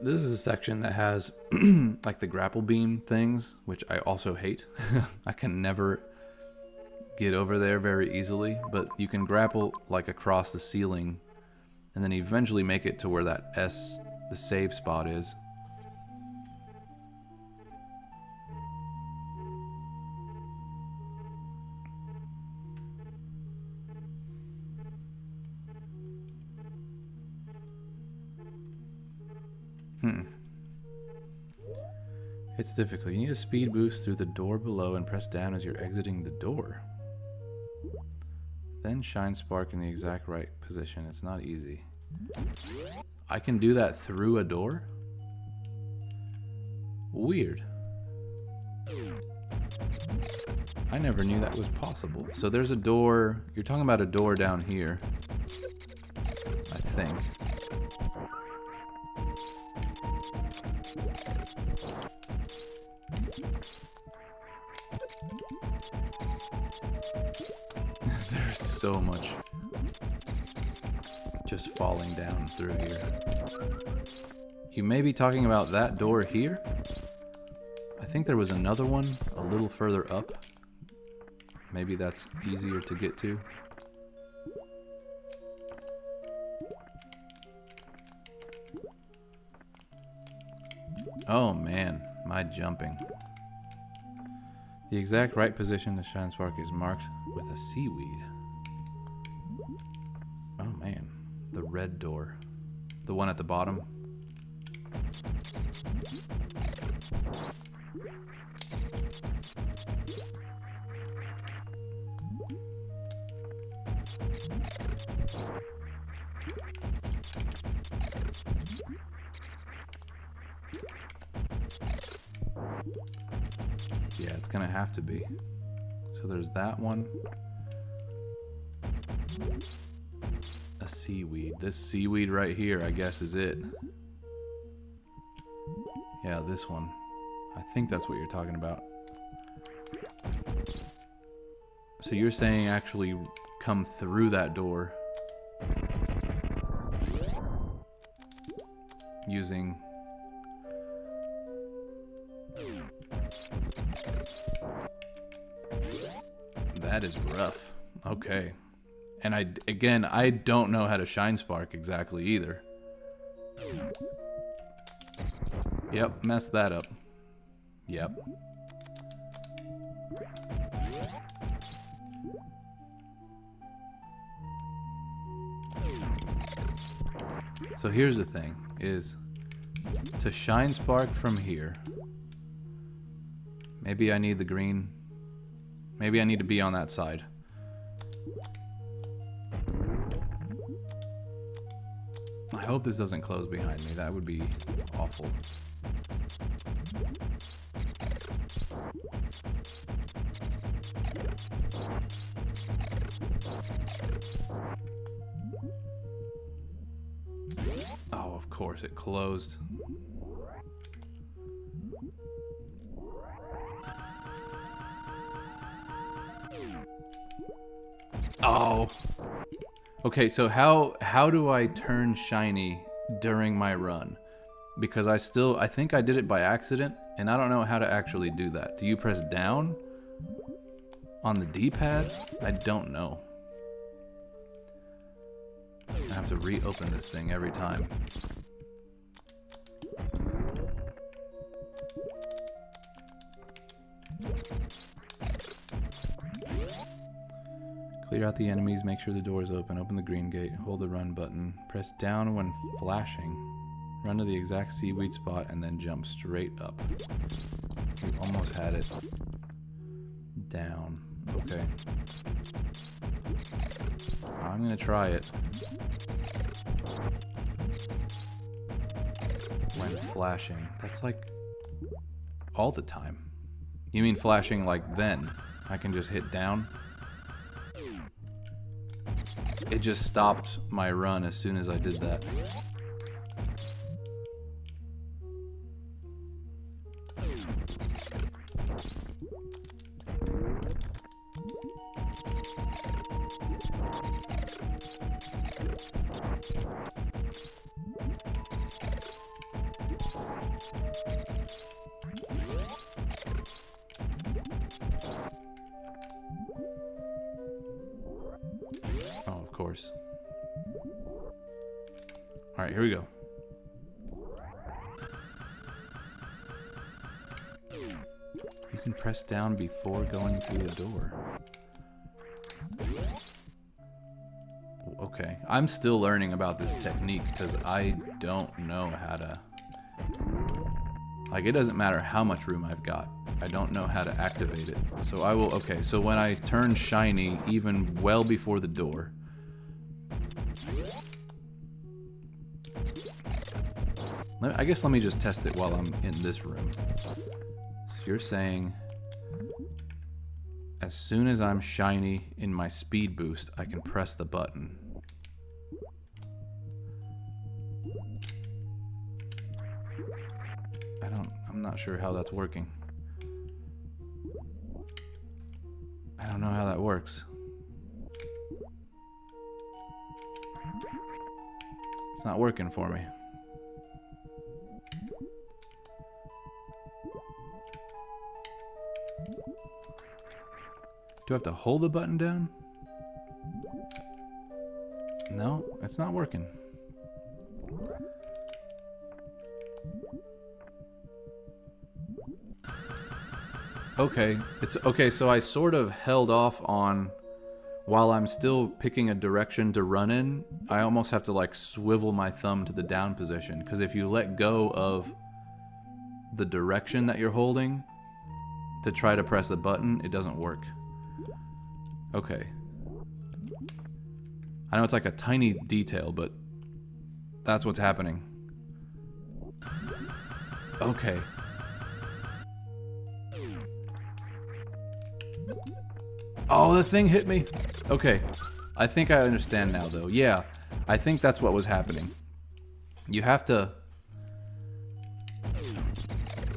this is a section that has like the grapple beam things, which I also hate. I can never get over there very easily, but you can grapple like across the ceiling and then eventually make it to where that S, the save spot is. It's difficult. You need a speed boost through the door below and press down as you're exiting the door. Then shine spark in the exact right position. It's not easy. I can do that through a door? Weird. I never knew that was possible. So there's a door. You're talking about a door down here, I think. There's so much just falling down through here. You may be talking about that door here. I think there was another one a little further up. Maybe that's easier to get to. Oh man, my jumping. The exact right position to shine spark is marked with a seaweed. Oh man, the red door. The one at the bottom. Yeah, it's gonna have to be. So there's that one. A seaweed. This seaweed right here, I guess, is it. Yeah, this one. I think that's what you're talking about. So you're saying actually come through that door using... That is rough. Okay. And I don't know how to shine spark exactly either. Yep, messed that up. Yep. So here's the thing, is to shine spark from here, maybe I need the green. Maybe I need to be on that side. I hope this doesn't close behind me. That would be awful. Oh, of course, it closed. Oh. Okay, so how do I turn shiny during my run? Because I think I did it by accident, and I don't know how to actually do that. Do you press down on the D-pad? I don't know. I have to reopen this thing every time. Clear out the enemies, make sure the door is open, open the green gate, hold the run button, press down when flashing, run to the exact seaweed spot, and then jump straight up. You almost had it. Down. Okay. I'm gonna try it. When flashing. That's like all the time. You mean flashing like then? I can just hit down? It just stopped my run as soon as I did that. Oh, of course. Alright, here we go. You can press down before going through the door. Okay, I'm still learning about this technique because I don't know how to... Like, it doesn't matter how much room I've got. I don't know how to activate it. So I will... Okay, so when I turn shiny, even well before the door... I guess let me just test it while I'm in this room. So you're saying... As soon as I'm shiny in my speed boost, I can press the button. I'm not sure how that's working. I don't know how that works. It's not working for me. Do I have to hold the button down? No, it's not working. Okay, it's okay, so I sort of held off on while I'm still picking a direction to run in. I almost have to like swivel my thumb to the down position, because if you let go of the direction that you're holding to try to press the button, it doesn't work. Okay. I know it's like a tiny detail, but that's what's happening. Okay. Oh, the thing hit me. Okay. I think I understand now, though. Yeah, I think that's what was happening. You have to...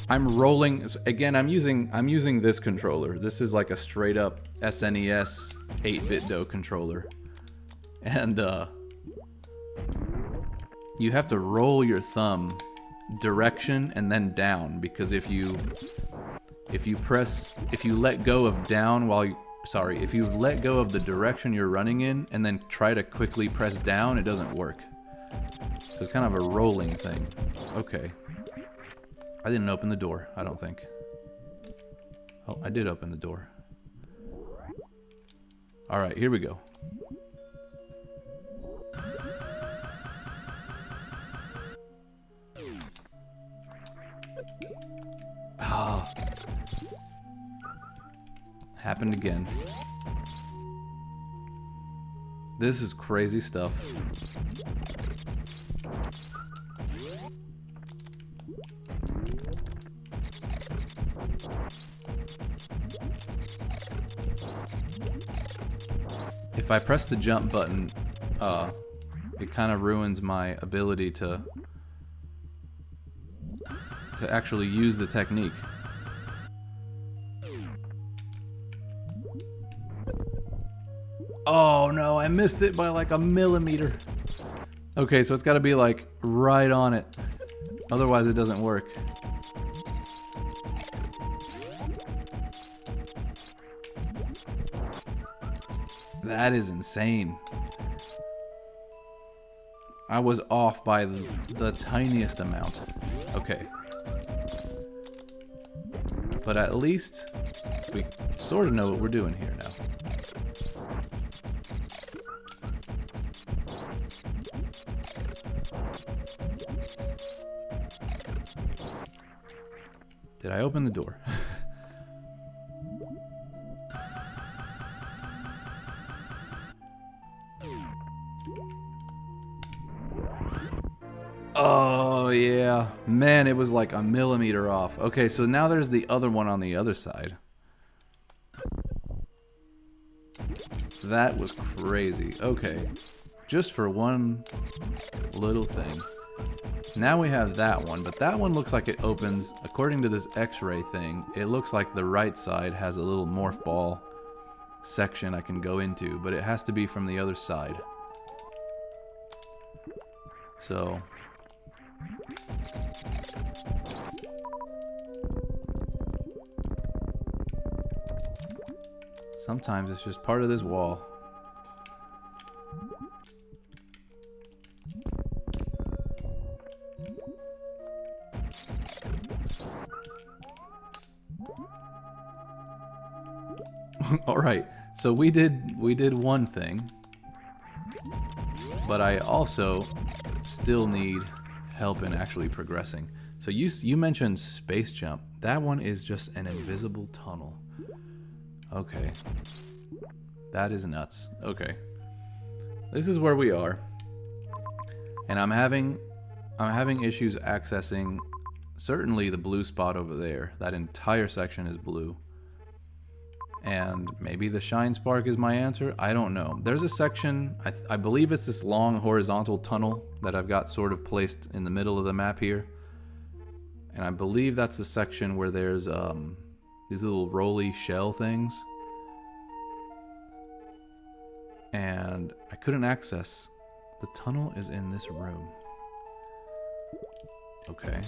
I'm rolling... Again, I'm using this controller. This is like a straight up SNES 8-bit DOE controller. And, you have to roll your thumb direction and then down, because if you let go of down while you... Sorry, if you let go of the direction you're running in and then try to quickly press down, it doesn't work. So it's kind of a rolling thing. Okay. I didn't open the door, I don't think. Oh, I did open the door. Alright, here we go. Ah. Happened again. This is crazy stuff. If I press the jump button, it kind of ruins my ability to actually use the technique. Oh no, I missed it by like a millimeter. Okay, so it's got to be like right on it. Otherwise it doesn't work. That is insane. I was off by the tiniest amount. Okay. But at least we sort of know what we're doing here now. Did I open the door? Oh, yeah. Man, it was like a millimeter off. Okay, so now there's the other one on the other side. That was crazy. Okay. Just for one little thing. Now we have that one, but that one looks like it opens, according to this X-ray thing, it looks like the right side has a little morph ball section I can go into, but it has to be from the other side. So... sometimes it's just part of this wall. All right. So we did one thing, but I also still need help in actually progressing. So you mentioned space jump. That one is just an invisible tunnel. Okay. That is nuts. Okay. This is where we are. And I'm having issues accessing certainly the blue spot over there. That entire section is blue. And maybe the shine spark is my answer. I don't know. There's a section, I believe it's this long horizontal tunnel that I've got sort of placed in the middle of the map here. And I believe that's the section where there's these little roly shell things. And I couldn't access. The tunnel is in this room. Okay.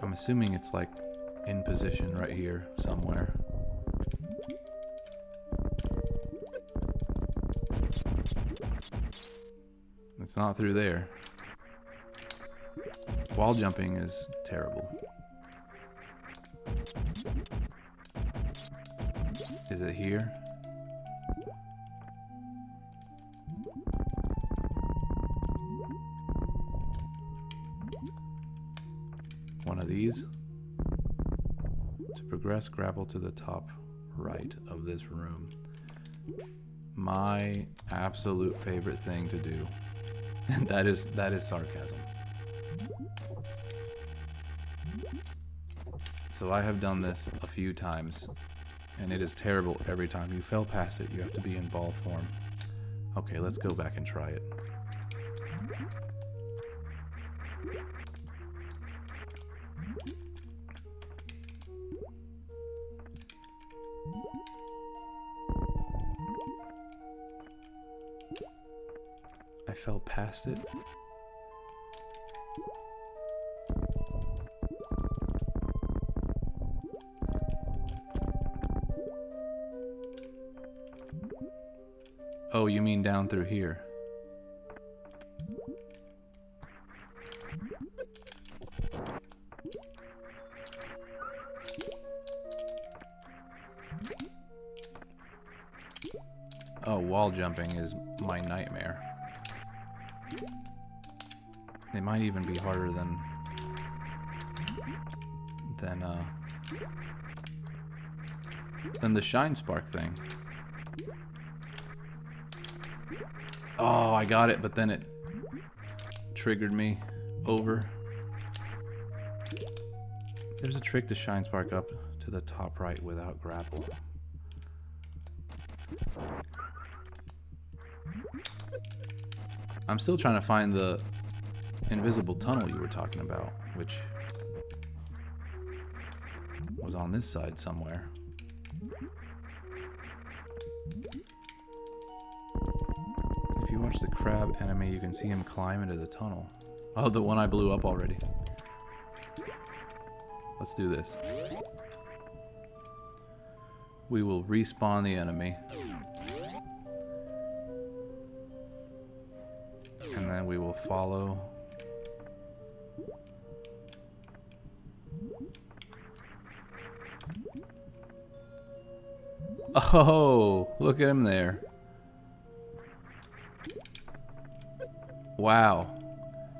I'm assuming it's like in position right here somewhere. It's not through there. Wall jumping is terrible. Is it here? One of these. To progress, grapple to the top right of this room. My absolute favorite thing to do. And that is sarcasm. So I have done this a few times, and it is terrible every time. You fell past it, you have to be in ball form. Okay, let's go back and try it. I fell past it. Oh, you mean down through here? Oh, wall jumping is my nightmare. It might even be harder than the shine spark thing. Oh, I got it, but then it triggered me over. There's a trick to shine spark up to the top right without grapple. I'm still trying to find the invisible tunnel you were talking about, which was on this side somewhere. If you watch the crab enemy, you can see him climb into the tunnel. Oh, the one I blew up already. Let's do this. We will respawn the enemy. And then we will follow. Oh, look at him there. Wow.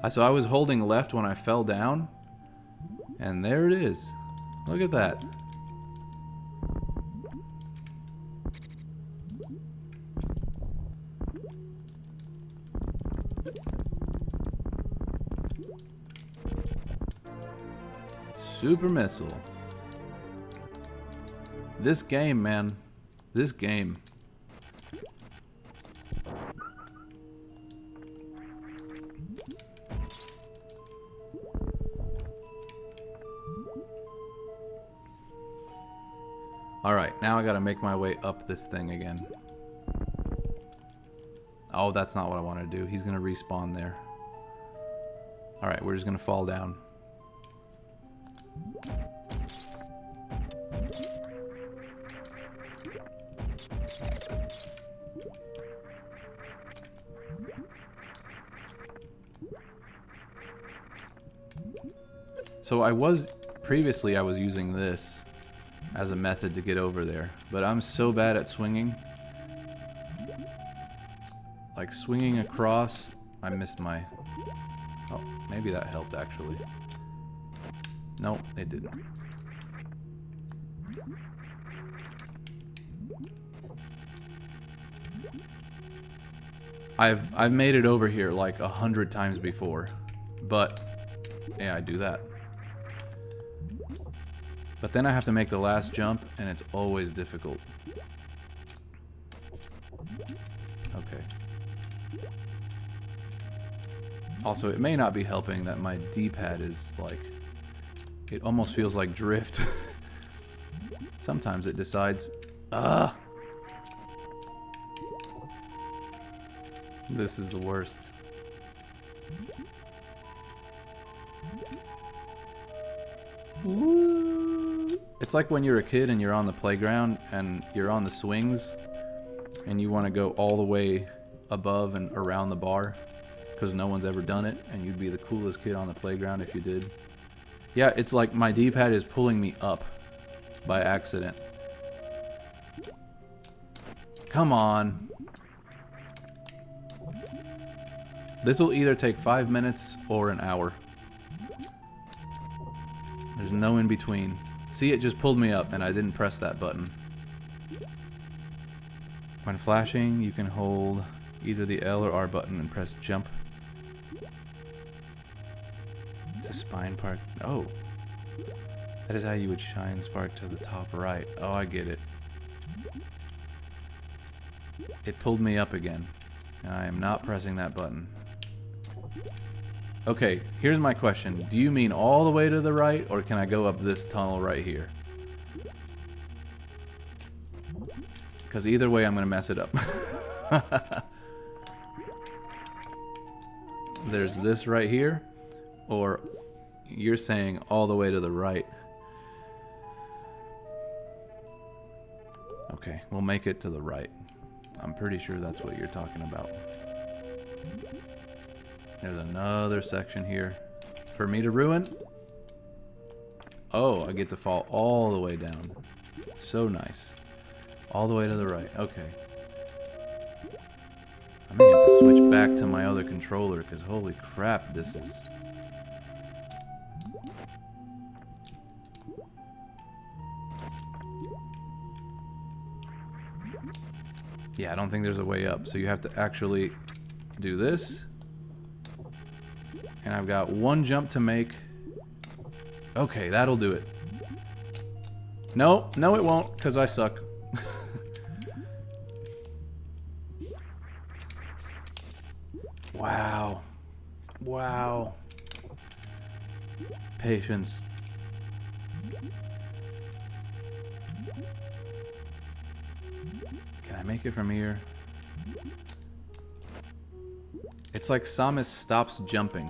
So I was holding left when I fell down. And there it is. Look at that. Super missile. This game, man. This game. Alright, now I gotta make my way up this thing again. Oh, that's not what I want to do. He's gonna respawn there. Alright, we're just gonna fall down. So previously I was using this as a method to get over there. But I'm so bad at swinging. Like swinging across, I missed my... Oh, maybe that helped actually. Nope, it didn't. I've made it over here like 100 times before, but yeah, I do that. But then I have to make the last jump, and it's always difficult. Okay. Also, it may not be helping that my D-pad is like... It almost feels like drift. Sometimes it decides... This is the worst. Woo. It's like when you're a kid and you're on the playground and you're on the swings and you want to go all the way above and around the bar because no one's ever done it, and you'd be the coolest kid on the playground if you did. Yeah, it's like my D-pad is pulling me up by accident. Come on. This will either take 5 minutes or an hour. There's no in between. See, it just pulled me up and I didn't press that button. When flashing, you can hold either the L or R button and press jump to spine park. Oh, that is how you would shine spark to the top right. Oh, I get it. It pulled me up again, and I am not pressing that button. Okay, here's my question. Do you mean all the way to the right, or can I go up this tunnel right here? Because either way, I'm going to mess it up. There's this right here, or you're saying all the way to the right. Okay, we'll make it to the right. I'm pretty sure that's what you're talking about. There's another section here for me to ruin. Oh, I get to fall all the way down. So nice. All the way to the right. Okay. I may have to switch back to my other controller because holy crap, this is... Yeah, I don't think there's a way up. So you have to actually do this. And I've got one jump to make. Okay, that'll do it. No, no it won't, because I suck. Wow. Wow. Patience. Can I make it from here? It's like Samus stops jumping.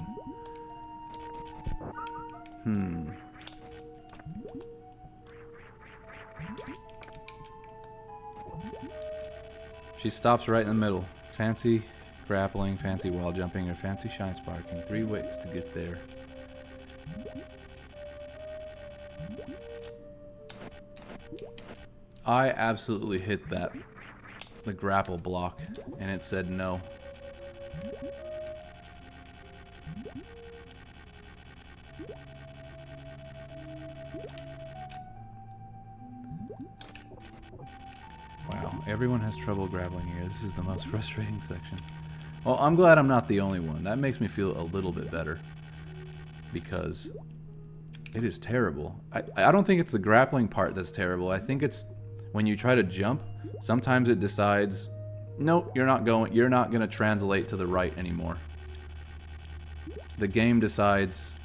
She stops right in the middle. Fancy grappling, fancy wall jumping, or fancy shine sparking. 3 ways to get there. I absolutely hit the grapple block, and it said no. Wow, everyone has trouble grappling here. This is the most frustrating section. Well, I'm glad I'm not the only one. That makes me feel a little bit better. Because it is terrible. I don't think it's the grappling part that's terrible. I think it's when you try to jump, sometimes it decides, nope, you're not going to translate to the right anymore. The game decides,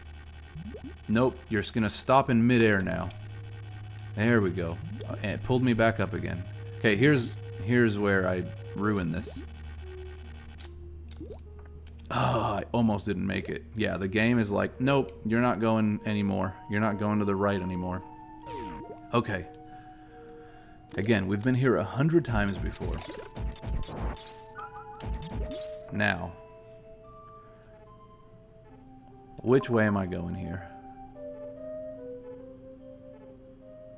nope, you're just going to stop in midair now. There we go. And it pulled me back up again. Okay, here's where I ruined this. Oh, I almost didn't make it. Yeah, the game is like, nope, you're not going anymore. You're not going to the right anymore. Okay. Again, we've been here 100 times before. Now, which way am I going here?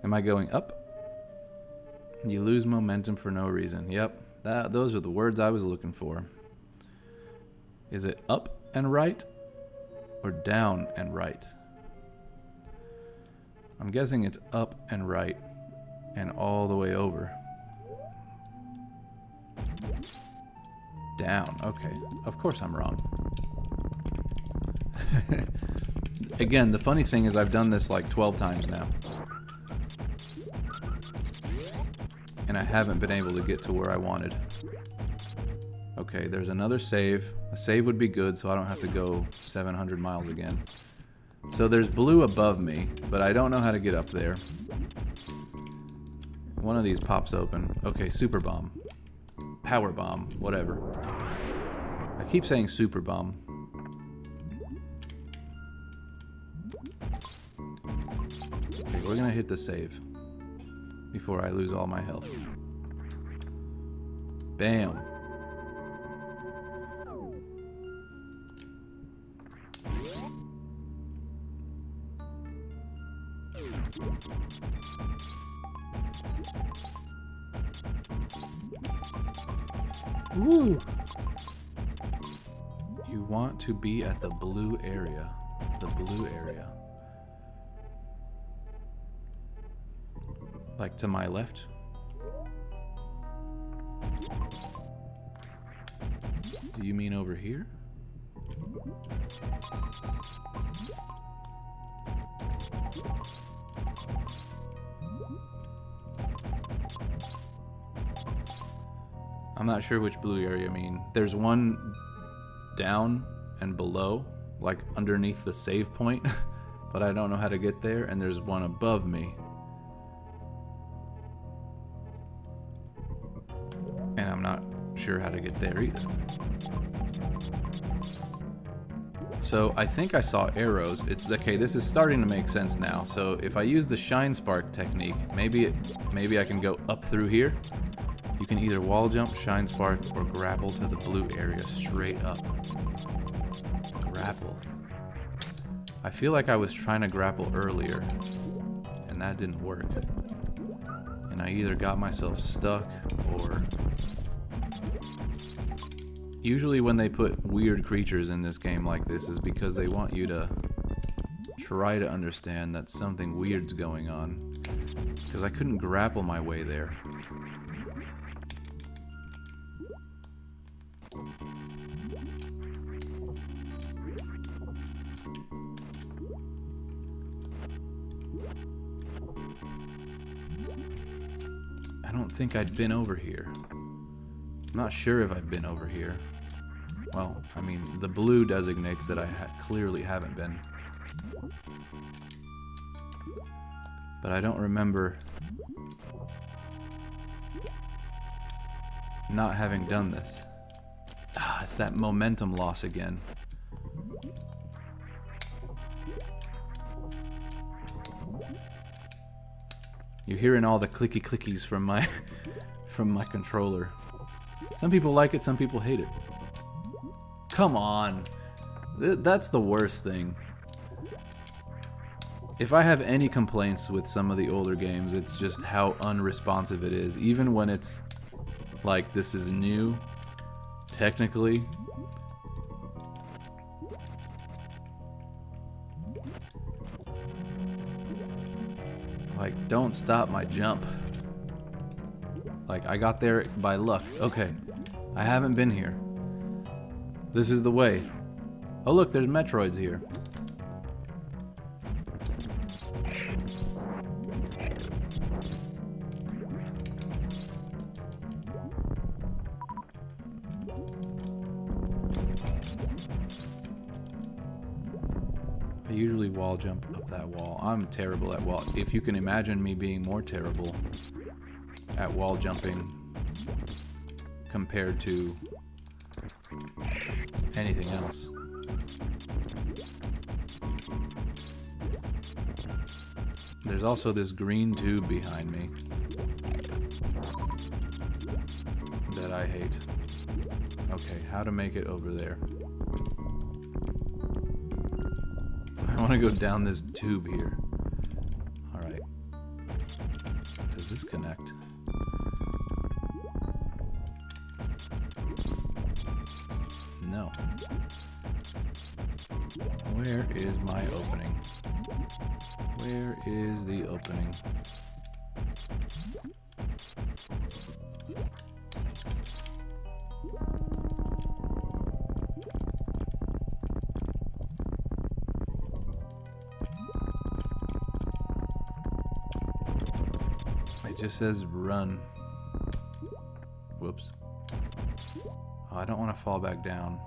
Am I going up? You lose momentum for no reason. Yep, those are the words I was looking for. Is it up and right or down and right? I'm guessing it's up and right and all the way over. Down. Okay, of course I'm wrong. Again, the funny thing is I've done this like 12 times now. And I haven't been able to get to where I wanted. Okay, there's another save. A save would be good so I don't have to go 700 miles again. So there's blue above me, but I don't know how to get up there. One of these pops open. Okay, super bomb. Power bomb, whatever. I keep saying super bomb. Okay, we're gonna hit the save before I lose all my health. Bam. Ooh. You want to be at the blue area. The blue area. Like to my left? Do you mean over here? I'm not sure which blue area I mean. There's one down and below, like underneath the save point, but I don't know how to get there, and there's one above me. And I'm not sure how to get there either. So I think I saw arrows. It's okay, this is starting to make sense now. So if I use the shine spark technique, maybe I can go up through here. You can either wall jump, shine spark, or grapple to the blue area straight up. Grapple. I feel like I was trying to grapple earlier, and that didn't work. And I either got myself stuck, or... Usually when they put weird creatures in this game like this is because they want you to try to understand that something weird's going on. Because I couldn't grapple my way there. I don't think I'd been over here. I'm not sure if I've been over here. Well, I mean, the blue designates that I clearly haven't been. But I don't remember not having done this. Ah, it's that momentum loss again. You're hearing all the clicky clickies from my controller. Some people like it, some people hate it. Come on. That's the worst thing. If I have any complaints with some of the older games, it's just how unresponsive it is. Even when it's like this is new, technically. Like, don't stop my jump. Like, I got there by luck. Okay, I haven't been here. This is the way. Oh look, there's Metroids here. I usually wall jump up that wall. I'm terrible at wall. If you can imagine me being more terrible at wall jumping compared to anything else. There's also this green tube behind me that I hate. Okay, how to make it over there? I want to go down this tube here. Alright. does this connect? No. Where is my opening? Where is the opening? It just says run. Whoops. Oh, I don't want to fall back down.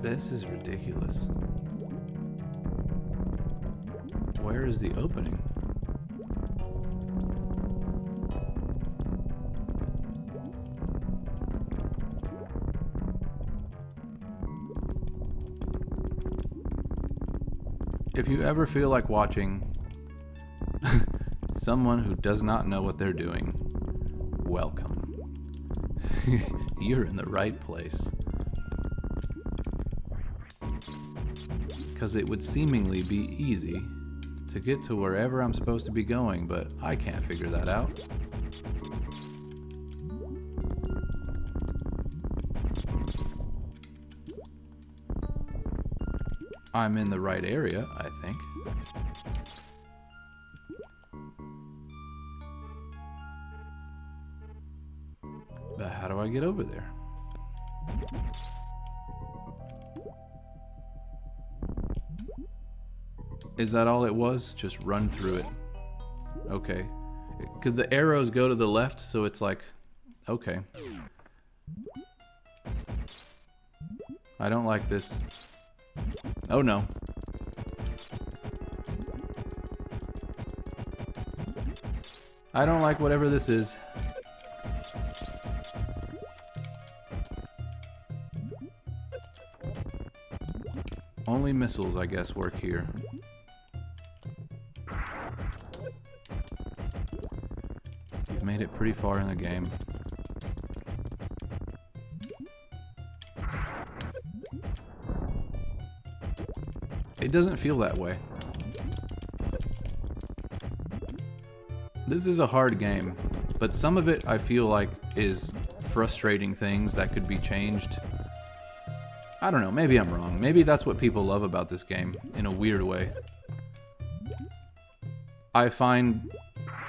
This is ridiculous. Where is the opening? If you ever feel like watching someone who does not know what they're doing, welcome. You're in the right place. Because it would seemingly be easy to get to wherever I'm supposed to be going, but I can't figure that out. I'm in the right area, I think. But how do I get over there? Is that all it was? Just run through it. Okay. Because the arrows go to the left, so it's like, okay. I don't like this. Oh no. I don't like whatever this is. Only missiles, I guess, work here. You've made it pretty far in the game. It doesn't feel that way. This is a hard game, but some of it I feel like is frustrating things that could be changed. I don't know, maybe I'm wrong. Maybe that's what people love about this game, in a weird way. I find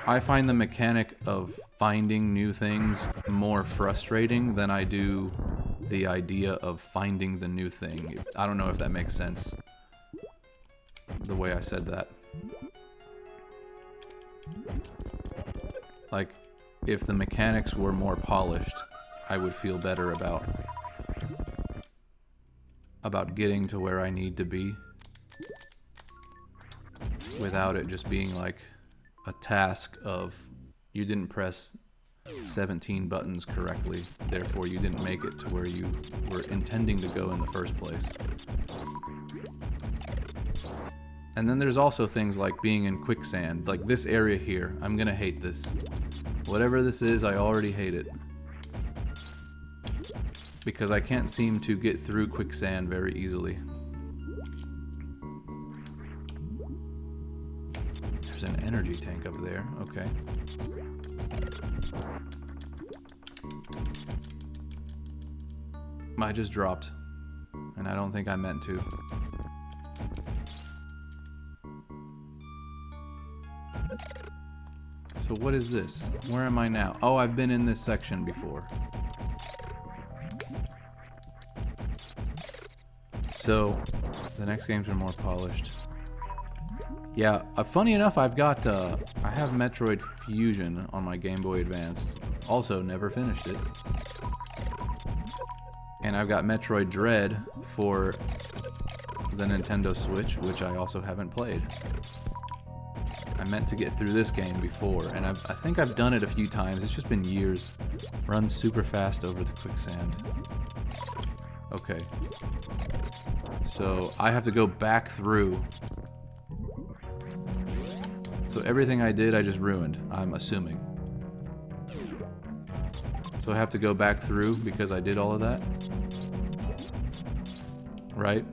the mechanic of finding new things more frustrating than I do the idea of finding the new thing. I don't know if that makes sense, the way I said that. Like, if the mechanics were more polished, I would feel better about getting to where I need to be without it just being like a task of you didn't press 17 buttons correctly, therefore you didn't make it to where you were intending to go in the first place. And then there's also things like being in quicksand, like this area here. I'm gonna hate this. Whatever this is, I already hate it. Because I can't seem to get through quicksand very easily. There's an energy tank up there, okay. I just dropped, and I don't think I meant to. So what is this? Where am I now? Oh, I've been in this section before. So, the next games are more polished. Yeah, funny enough, I have Metroid Fusion on my Game Boy Advance. Also, never finished it. And I've got Metroid Dread for the Nintendo Switch, which I also haven't played. I meant to get through this game before, and I think I've done it a few times. It's just been years. Run super fast over the quicksand. Okay. So I have to go back through. So everything I did, I just ruined, I'm assuming. So I have to go back through because I did all of that? Right?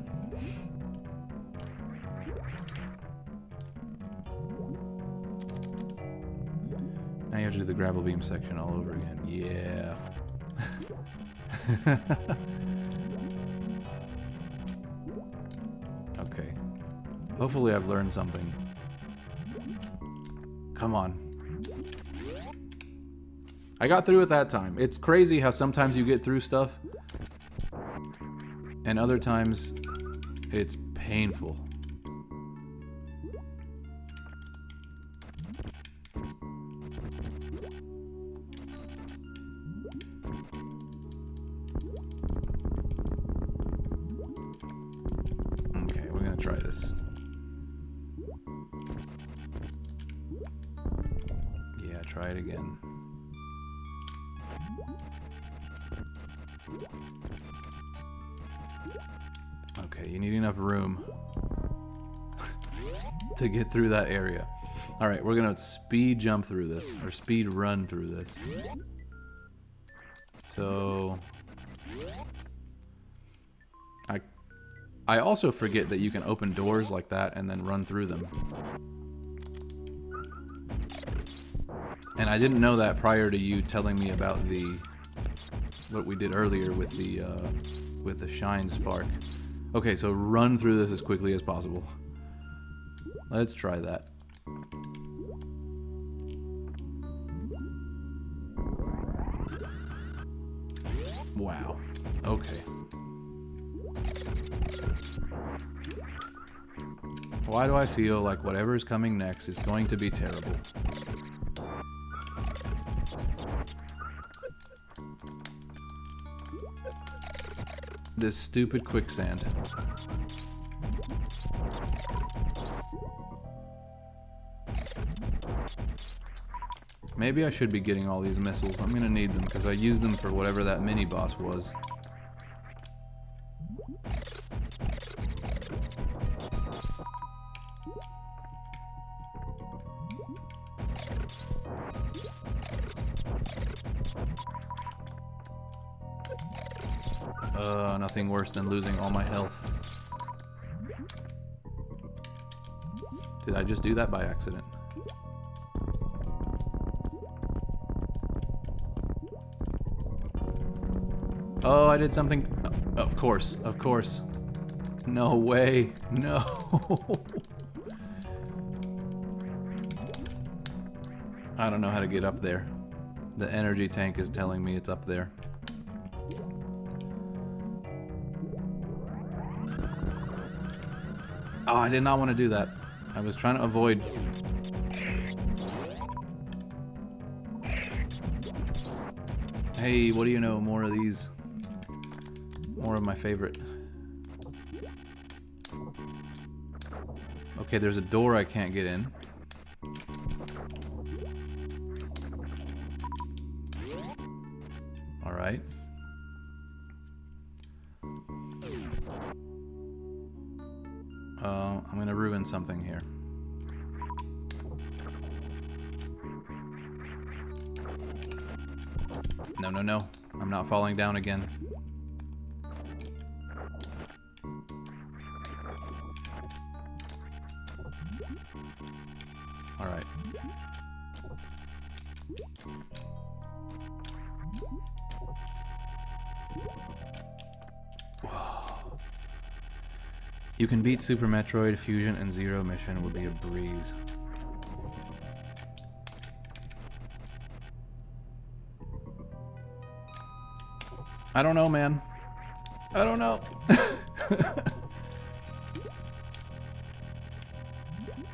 Now you have to do the gravel beam section all over again. Yeah. Okay. Hopefully I've learned something. Come on. I got through it that time. It's crazy how sometimes you get through stuff and other times it's painful. Okay, we're gonna try this. Yeah, try it again. Okay, you need enough room to get through that area. Alright, we're gonna speed jump through this, or speed run through this. So... I also forget that you can open doors like that and then run through them. And I didn't know that prior to you telling me about what we did earlier with the shine spark. Okay, so run through this as quickly as possible. Let's try that. Wow. Okay. Why do I feel like whatever is coming next is going to be terrible? This stupid quicksand. Maybe I should be getting all these missiles. I'm gonna need them because I used them for whatever that mini boss was. Nothing worse than losing all my health. Did I just do that by accident? Oh, I did something. Of course, of course. No way. No. I don't know how to get up there. The energy tank is telling me it's up there. Oh, I did not want to do that. I was trying to avoid. Hey, what do you know? More of these. More of my favorite. Okay, there's a door I can't get in. Alright. I'm gonna ruin something here. No, no, no. I'm not falling down again. Alright. You can beat Super Metroid, Fusion, and Zero Mission would be a breeze. I don't know, man. I don't know.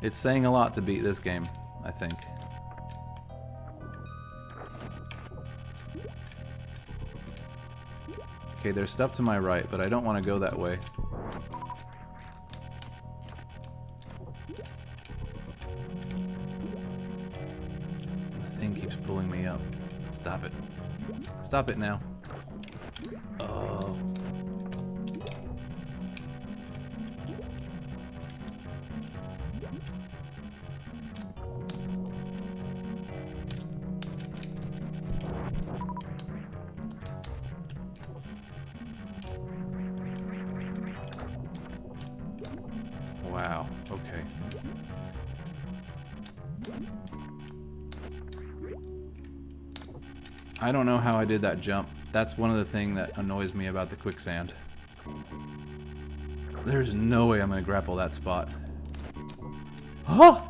It's saying a lot to beat this game, I think. Okay, there's stuff to my right, but I don't want to go that way. Stop it. Stop it now. Oh. Wow, okay. I don't know how I did that jump. That's one of the things that annoys me about the quicksand. There's no way I'm gonna grapple that spot. Huh?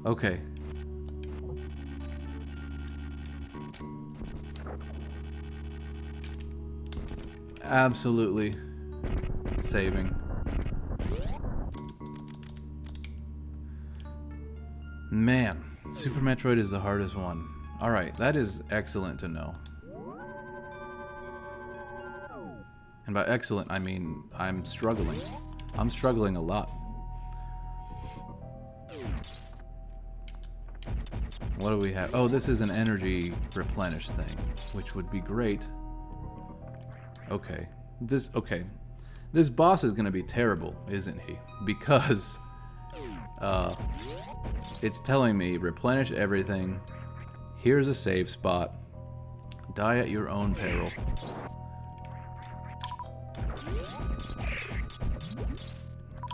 Okay. Absolutely saving. Man, Super Metroid is the hardest one. Alright, that is excellent to know. And by excellent, I mean I'm struggling. I'm struggling a lot. What do we have? Oh, this is an energy replenish thing, which would be great. Okay. This boss is gonna be terrible, isn't he? Because it's telling me replenish everything. Here's a save spot. Die at your own peril.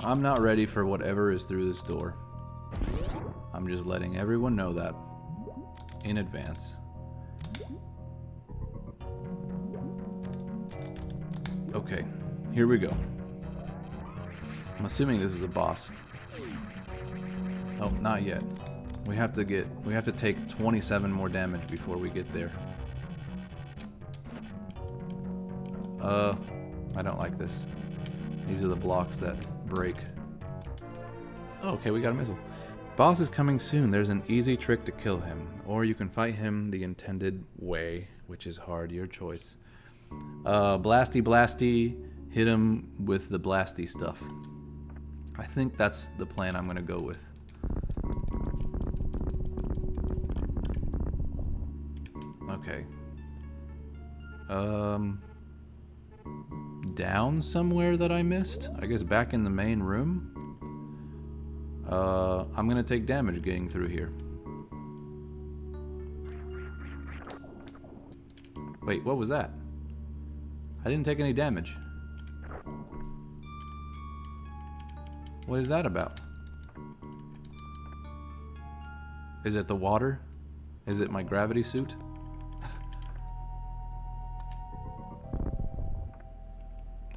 I'm not ready for whatever is through this door. I'm just letting everyone know that in advance. Okay, here we go. I'm assuming this is a boss. Oh, not yet. We have to take 27 more damage before we get there. I don't like this. These are the blocks that break. Oh, okay, we got a missile. Boss is coming soon. There's an easy trick to kill him, or you can fight him the intended way, which is hard, your choice. Blasty, hit him with the blasty stuff. I think that's the plan I'm gonna go with. Okay. Down somewhere that I missed? I guess back in the main room? I'm gonna take damage getting through here. Wait, what was that? I didn't take any damage. What is that about? Is it the water? Is it my gravity suit?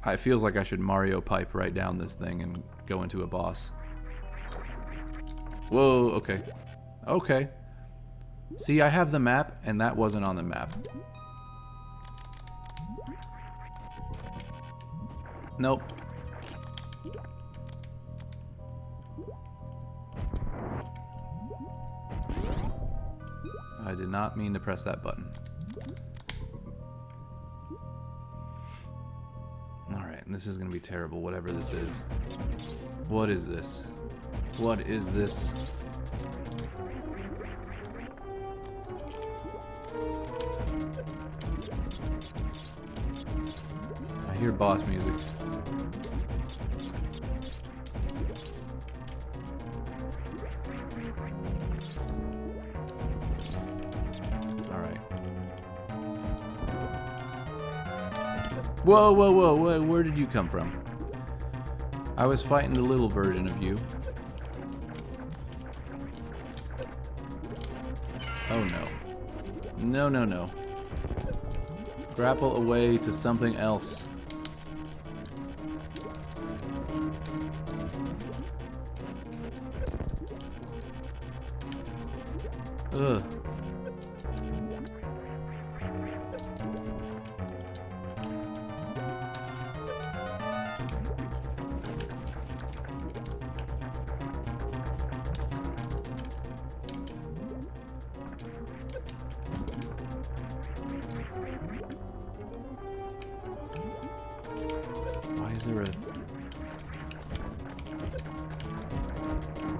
It feels like I should Mario pipe right down this thing and go into a boss. Whoa, okay. Okay. See, I have the map, and that wasn't on the map. Nope. I did not mean to press that button. Alright, this is gonna be terrible, whatever this is. What is this? What is this? I hear boss music. Whoa, whoa, whoa, where did you come from? I was fighting the little version of you. Oh no. No, no, no. Grapple away to something else. Ugh.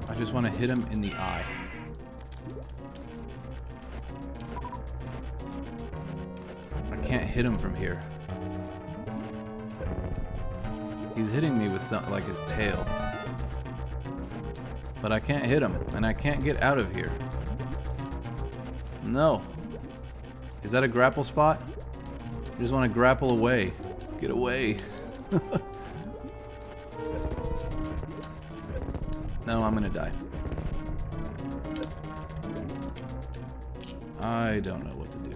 I just want to hit him in the eye. hit him from here. He's hitting me with something like his tail. But I can't hit him, and I can't get out of here. No. Is that a grapple spot? I just want to grapple away. Get away. No, I'm gonna die. I don't know what to do.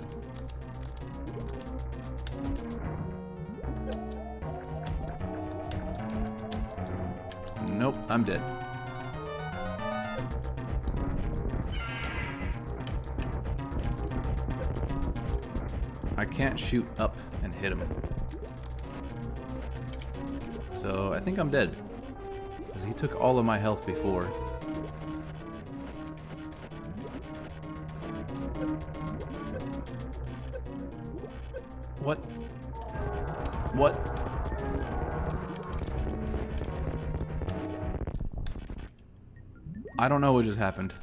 Nope, I'm dead. I can't shoot up and hit him. So I think I'm dead. Because he took all of my health before. What? What? I don't know what just happened.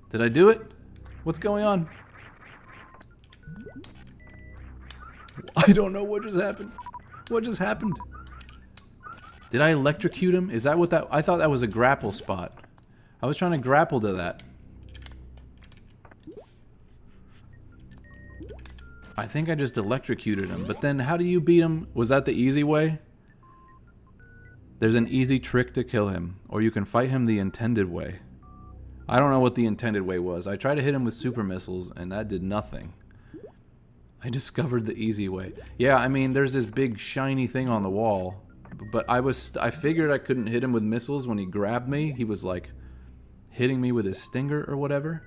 Did I do it? What's going on? I don't know what just happened. What just happened? Did I electrocute him? Is that what that... I thought that was a grapple spot. I was trying to grapple to that. I think I just electrocuted him. But then how do you beat him? Was that the easy way? There's an easy trick to kill him. Or you can fight him the intended way. I don't know what the intended way was. I tried to hit him with super missiles and that did nothing. I discovered the easy way. Yeah, I mean, there's this big shiny thing on the wall. But I figured I couldn't hit him with missiles when he grabbed me. He was like hitting me with his stinger or whatever.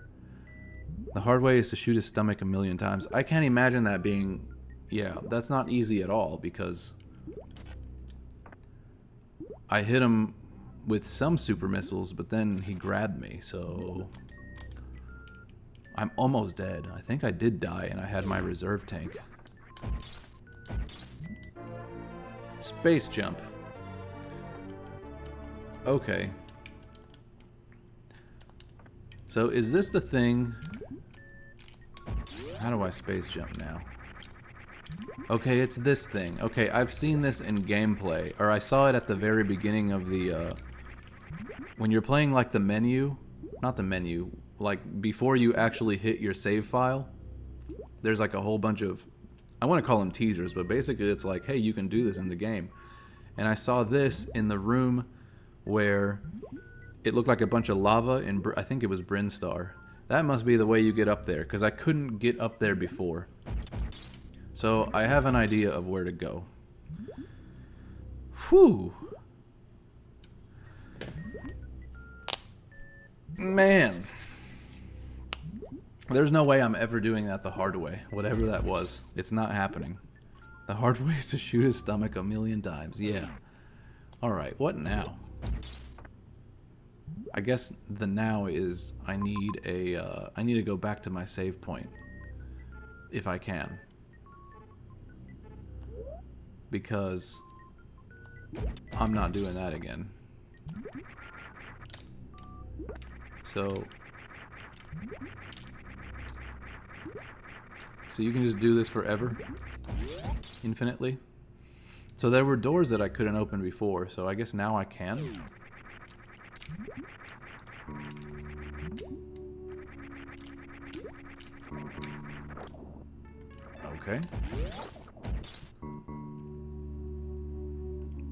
The hard way is to shoot his stomach 1,000,000 times. I can't imagine that being... Yeah, that's not easy at all because... I hit him with some super missiles, but then he grabbed me, so... I'm almost dead. I think I did die and I had my reserve tank. Space jump. Okay. So is this the thing? How do I space jump now? Okay, it's this thing. Okay, I've seen this in gameplay, or I saw it at the very beginning of the, when you're playing like the menu, not the menu, like before you actually hit your save file, there's like a whole bunch of, I want to call them teasers, but basically it's like, hey, you can do this in the game. And I saw this in the room where it looked like a bunch of lava in, I think it was Brinstar. That must be the way you get up there, because I couldn't get up there before. So I have an idea of where to go. Whew. Man. There's no way I'm ever doing that the hard way. Whatever that was. It's not happening. The hard way is to shoot his stomach 1,000,000 times. Yeah. Alright, what now? I guess the now is I need to go back to my save point. If I can. Because I'm not doing that again. So you can just do this forever? Infinitely? So there were doors that I couldn't open before, so I guess now I can? Okay.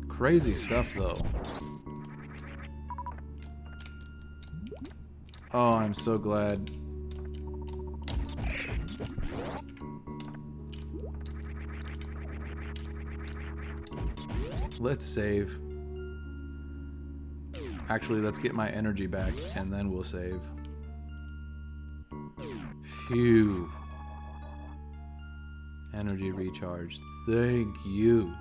Crazy stuff, though. Oh, I'm so glad. Let's save. Actually, let's get my energy back, and then we'll save. Phew. Energy recharge. Thank you.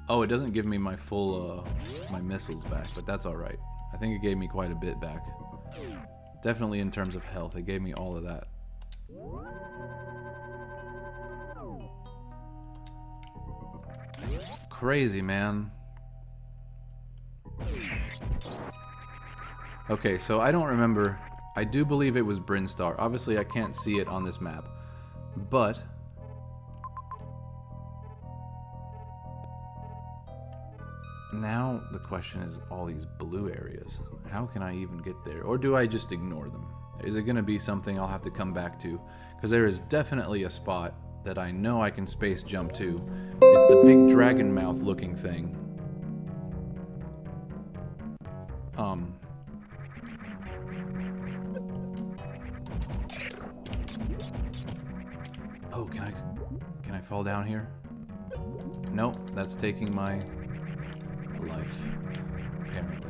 Oh, it doesn't give me my full, my missiles back, but that's alright. I think it gave me quite a bit back. Definitely in terms of health, it gave me all of that. Crazy, man. Okay, so I don't remember. I do believe it was Brinstar. Obviously, I can't see it on this map. But Now the question is all these blue areas. How can I even get there? Or do I just ignore them? Is it going to be something I'll have to come back to? Because there is definitely a spot that I know I can space jump to. It's the big dragon mouth looking thing. Oh, can I fall down here? Nope, that's taking my life, apparently.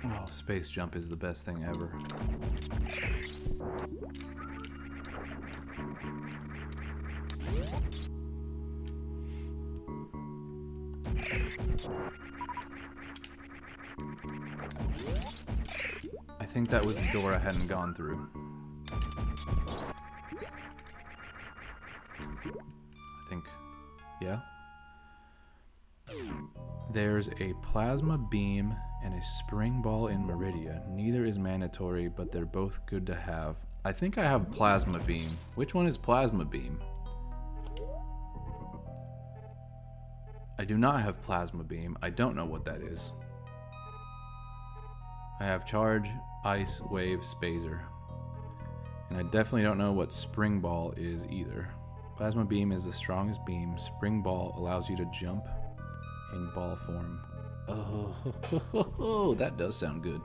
Oh, space jump is the best thing ever. I think that was the door I hadn't gone through. I think, yeah. There's a plasma beam and a spring ball in Meridia. Neither is mandatory, but they're both good to have. I think I have plasma beam. Which one is plasma beam? I do not have plasma beam. I don't know what that is. I have charge, ice, wave, spazer. And I definitely don't know what spring ball is either. Plasma beam is the strongest beam. Spring ball allows you to jump in ball form. Oh, that does sound good.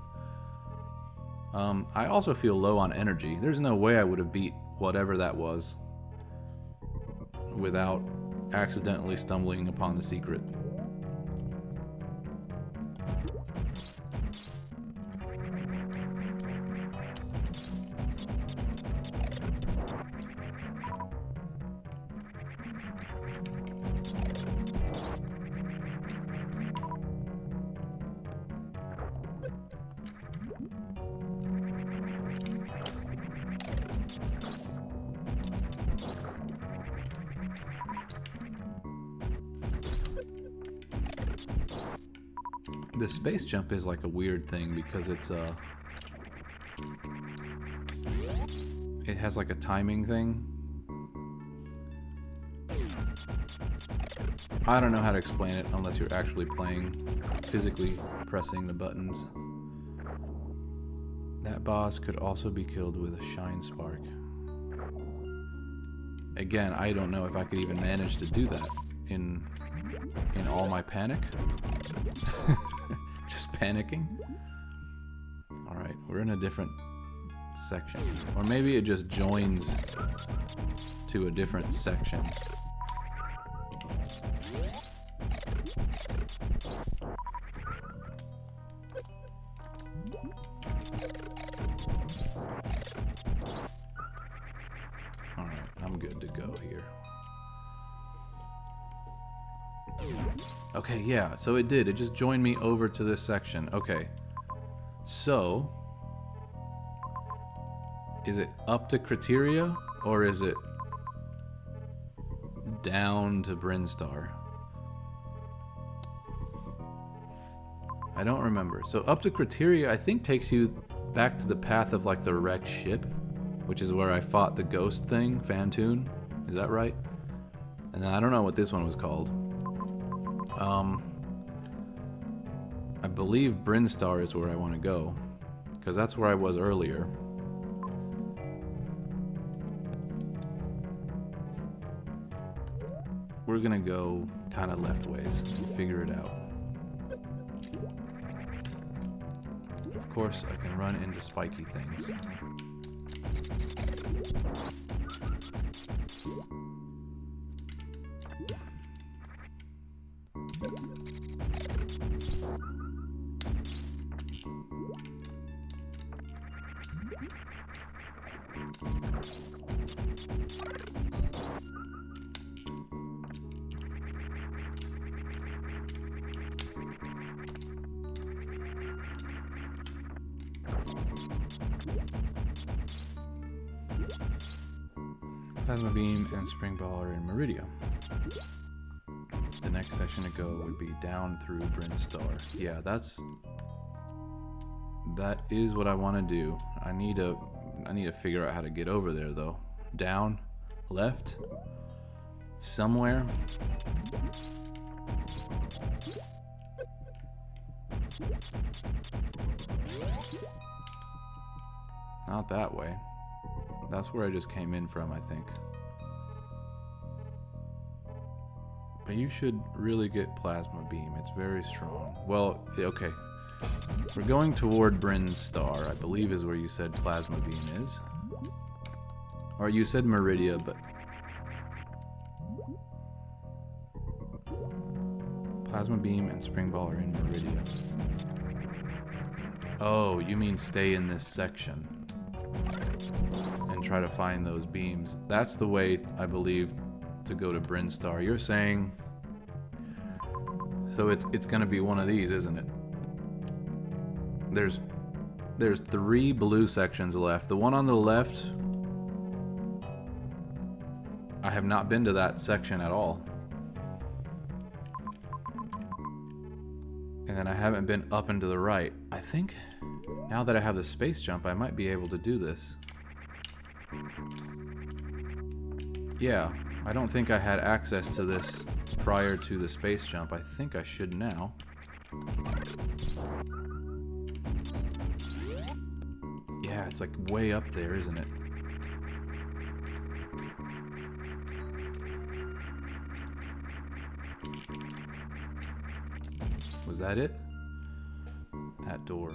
I also feel low on energy. There's no way I would have beat whatever that was without accidentally stumbling upon the secret. The space jump is like a weird thing because it's it has like a timing thing. I don't know how to explain it unless you're actually playing, physically pressing the buttons. That boss could also be killed with a shine spark. Again, I don't know if I could even manage to do that in all my panic. Just panicking. Alright, we're in a different section. Or maybe it just joins to a different section. Alright, I'm good to go here. Okay, yeah, so it did. It just joined me over to this section. Okay. So, is it up to Criteria, or is it down to Brinstar? I don't remember. So up to Criteria, I think, takes you back to the path of, like, the wrecked ship, which is where I fought the ghost thing, Fantoon. Is that right? And then I don't know what this one was called. I believe Brinstar is where I want to go, because that's where I was earlier. We're gonna go kind of left ways and figure it out. Of course, I can run into spiky things. Plasma beam and spring ball are in Meridia. The next section to go would be down through brinstar. Yeah, that is what I want to do. I need to figure out how to get over there though. Down, left, somewhere. Not that way. That's where I just came in from, I think. But you should really get plasma beam. It's very strong. Well, okay. We're going toward brinstar, I believe is where you said plasma beam is. Or you said Meridia, but... Plasma beam and spring ball are in Meridia. Oh, you mean stay in this section and try to find those beams. That's the way, I believe, to go to brinstar. You're saying... So it's gonna be one of these, isn't it? There's 3 blue sections left. The one on the left, I have not been to that section at all. And then I haven't been up and to the right. I think now that I have the space jump, I might be able to do this. Yeah, I don't think I had access to this prior to the space jump. I think I should now. Yeah, it's like way up there, isn't it? Was that it? That door.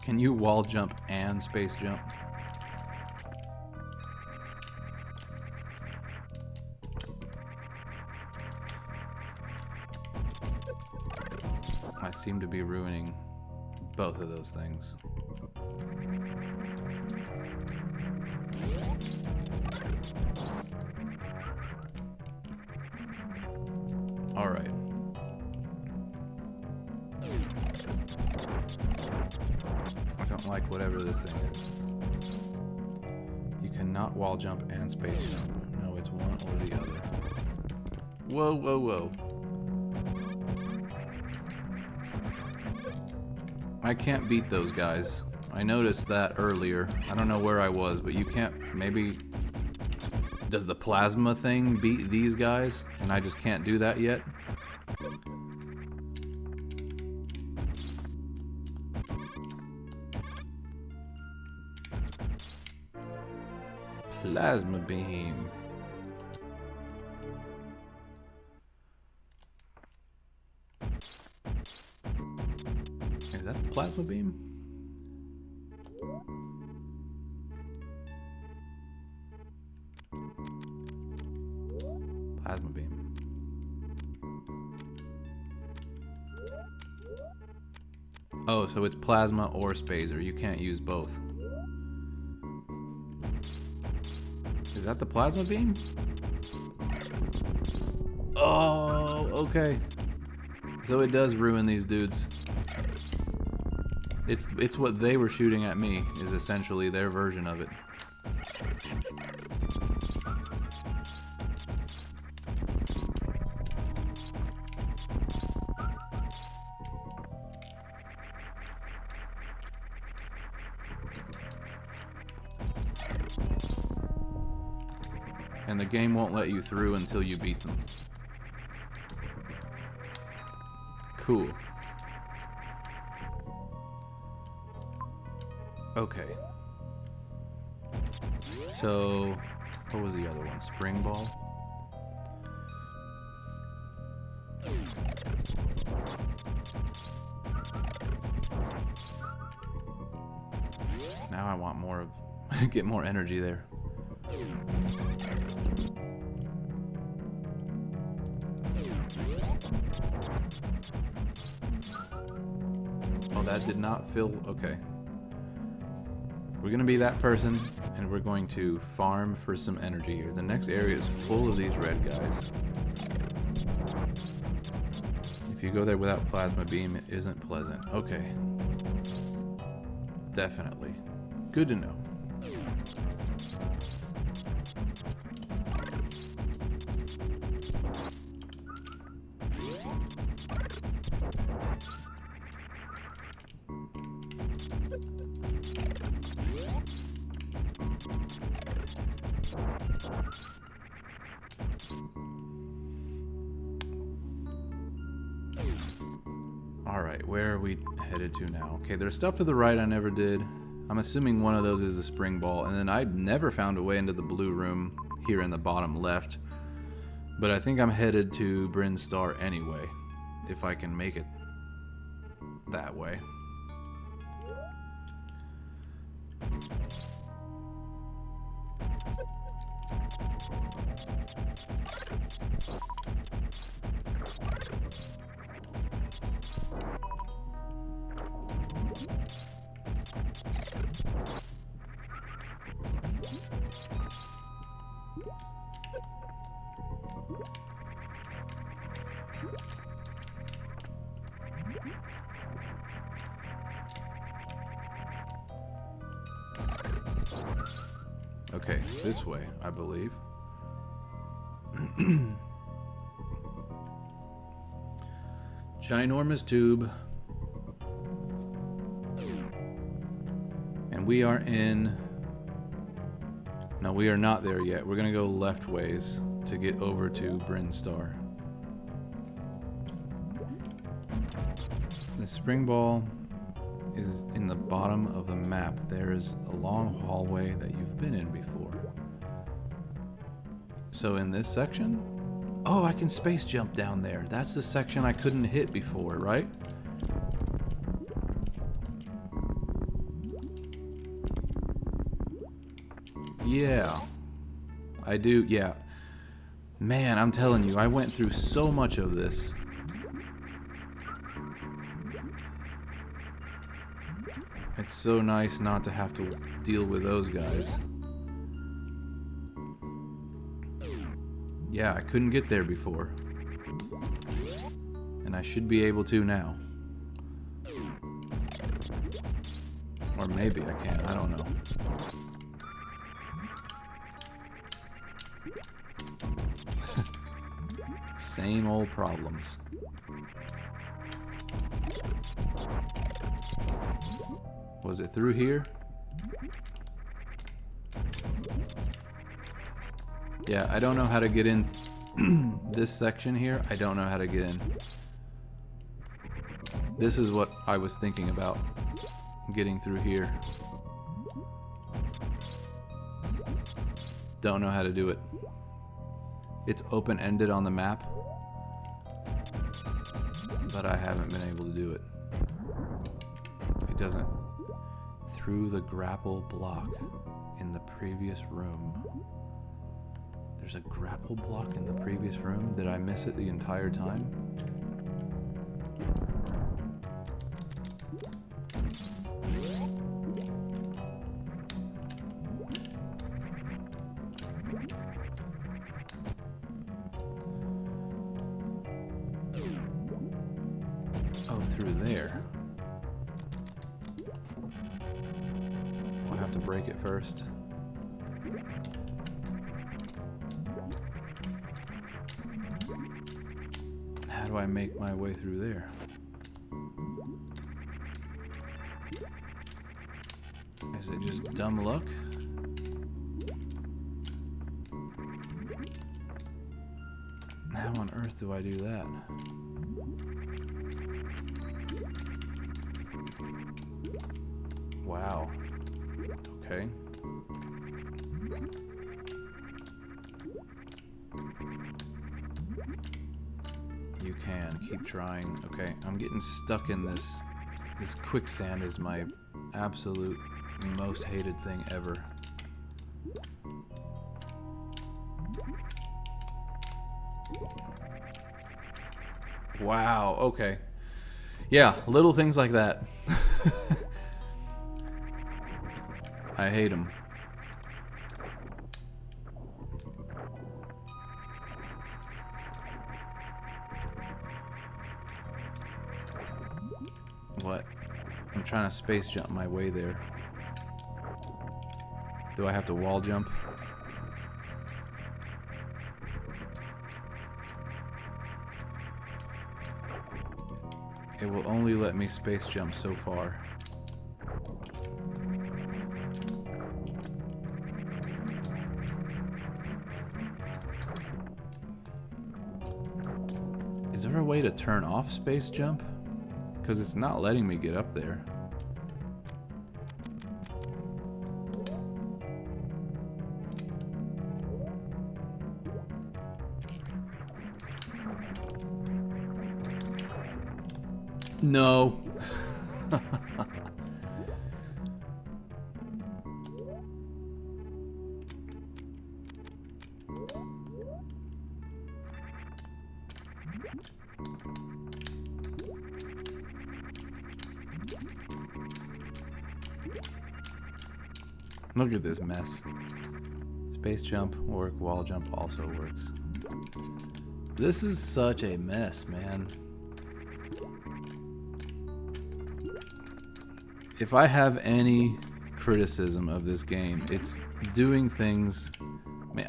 Can you wall jump and space jump? I seem to be ruining both of those things. All right. I don't like whatever this thing is. You cannot wall jump and space jump. No, it's one or the other. Whoa, whoa, whoa. I can't beat those guys. I noticed that earlier. I don't know where I was, but you can't... Maybe... Does the plasma thing beat these guys? And I just can't do that yet? Plasma beam. Is that the plasma beam? Plasma beam. Oh, so it's plasma or spacer. You can't use both. Is that the plasma beam? Oh, okay. So it does ruin these dudes. It's what they were shooting at me, is essentially their version of it. And the game won't let you through until you beat them. Cool. Okay. So, what was the other one? Spring ball? now I want more of... get more energy there. Oh, that did not fill... Okay. We're going to be that person, and we're going to farm for some energy here. The next area is full of these red guys. If you go there without plasma beam, it isn't pleasant. Okay. Definitely. Good to know. Alright, where are we headed to now? Okay, there's stuff to the right I never did. I'm assuming one of those is a spring ball, and then I never found a way into the blue room here in the bottom left. But I think I'm headed to Brinstar anyway, if I can make it that way. Okay, this way, I believe. Ginormous tube. And we are in... No, we are not there yet. We're gonna go left ways to get over to Brinstar. The spring ball is in the bottom of the map. There is a long hallway that you've been in before. So in this section... Oh, I can space jump down there. That's the section I couldn't hit before, right? Yeah. I do, yeah. Man, I'm telling you, I went through so much of this. It's so nice not to have to deal with those guys. Yeah, I couldn't get there before. And I should be able to now. Or maybe I can, I don't know. Same old problems. Was it through here? Yeah, I don't know how to get in this section here. I don't know how to get in. This is what I was thinking about, getting through here. Don't know how to do it. It's open-ended on the map, but I haven't been able to do it. It doesn't... Through the grapple block in the previous room. There's a grapple block in the previous room? Did I miss it the entire time? Oh, through there. I'll have to break it first. How do I make my way through there? Is it just dumb luck? How on earth do I do that? Wow. Okay. You can. Keep trying. Okay, I'm getting stuck in this. This quicksand is my absolute most hated thing ever. Wow, okay. Yeah, little things like that. I hate them. What? I'm trying to space jump my way there. Do I have to wall jump? It will only let me space jump so far. Is there a way to turn off space jump? Because it's not letting me get up there. No. Look at this mess. Space jump work, wall jump also works. This is such a mess, man. If I have any criticism of this game, it's doing things...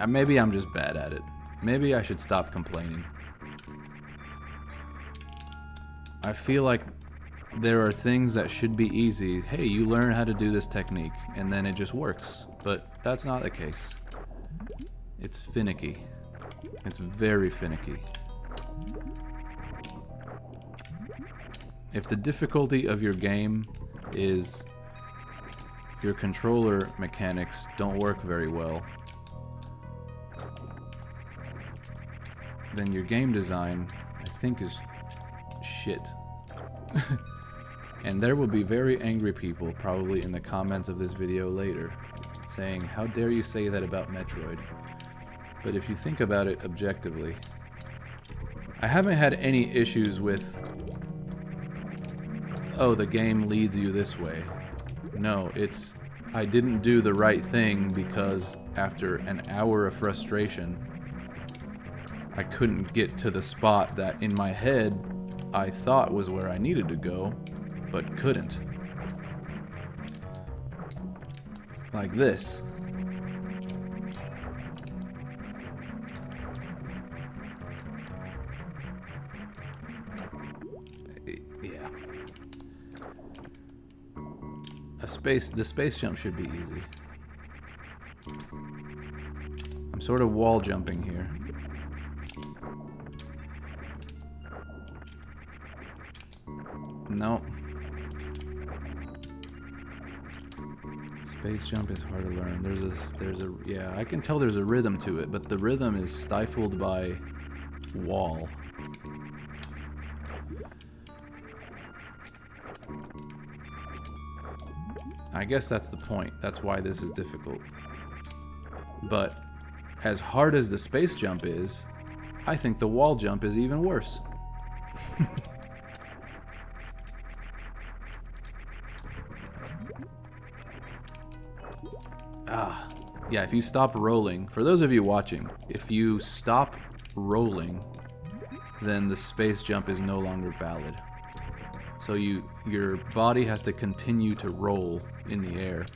Maybe I'm just bad at it. Maybe I should stop complaining. I feel like there are things that should be easy. Hey, you learn how to do this technique, and then it just works. But that's not the case. It's finicky. It's very finicky. If the difficulty of your game is your controller mechanics don't work very well, then your game design, I think, is shit. And there will be very angry people probably in the comments of this video later saying, how dare you say that about Metroid? But if you think about it objectively, I haven't had any issues with, oh, the game leads you this way. No, it's, I didn't do the right thing because after an hour of frustration, I couldn't get to the spot that in my head I thought was where I needed to go, but couldn't. Like this. Yeah. The space jump should be easy. I'm sort of wall jumping here. No. Space jump is hard to learn. There's a yeah, I can tell there's a rhythm to it, but the rhythm is stifled by wall. I guess that's the point. That's why this is difficult. But as hard as the space jump is, I think the wall jump is even worse. Yeah, if you stop rolling, for those of you watching, if you stop rolling, then the space jump is no longer valid. So your body has to continue to roll in the air.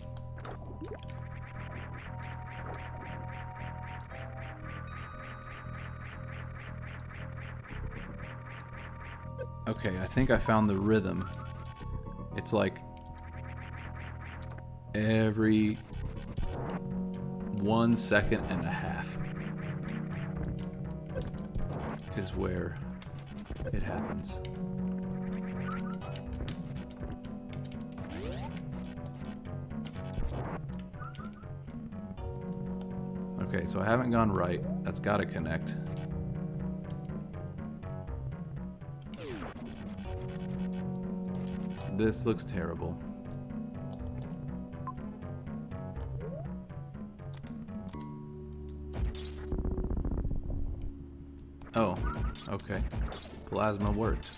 Okay, I think I found the rhythm. It's like every 1.5 seconds is where it happens. Okay, so I haven't gone right. That's got to connect. This looks terrible. Oh, okay. Plasma worked.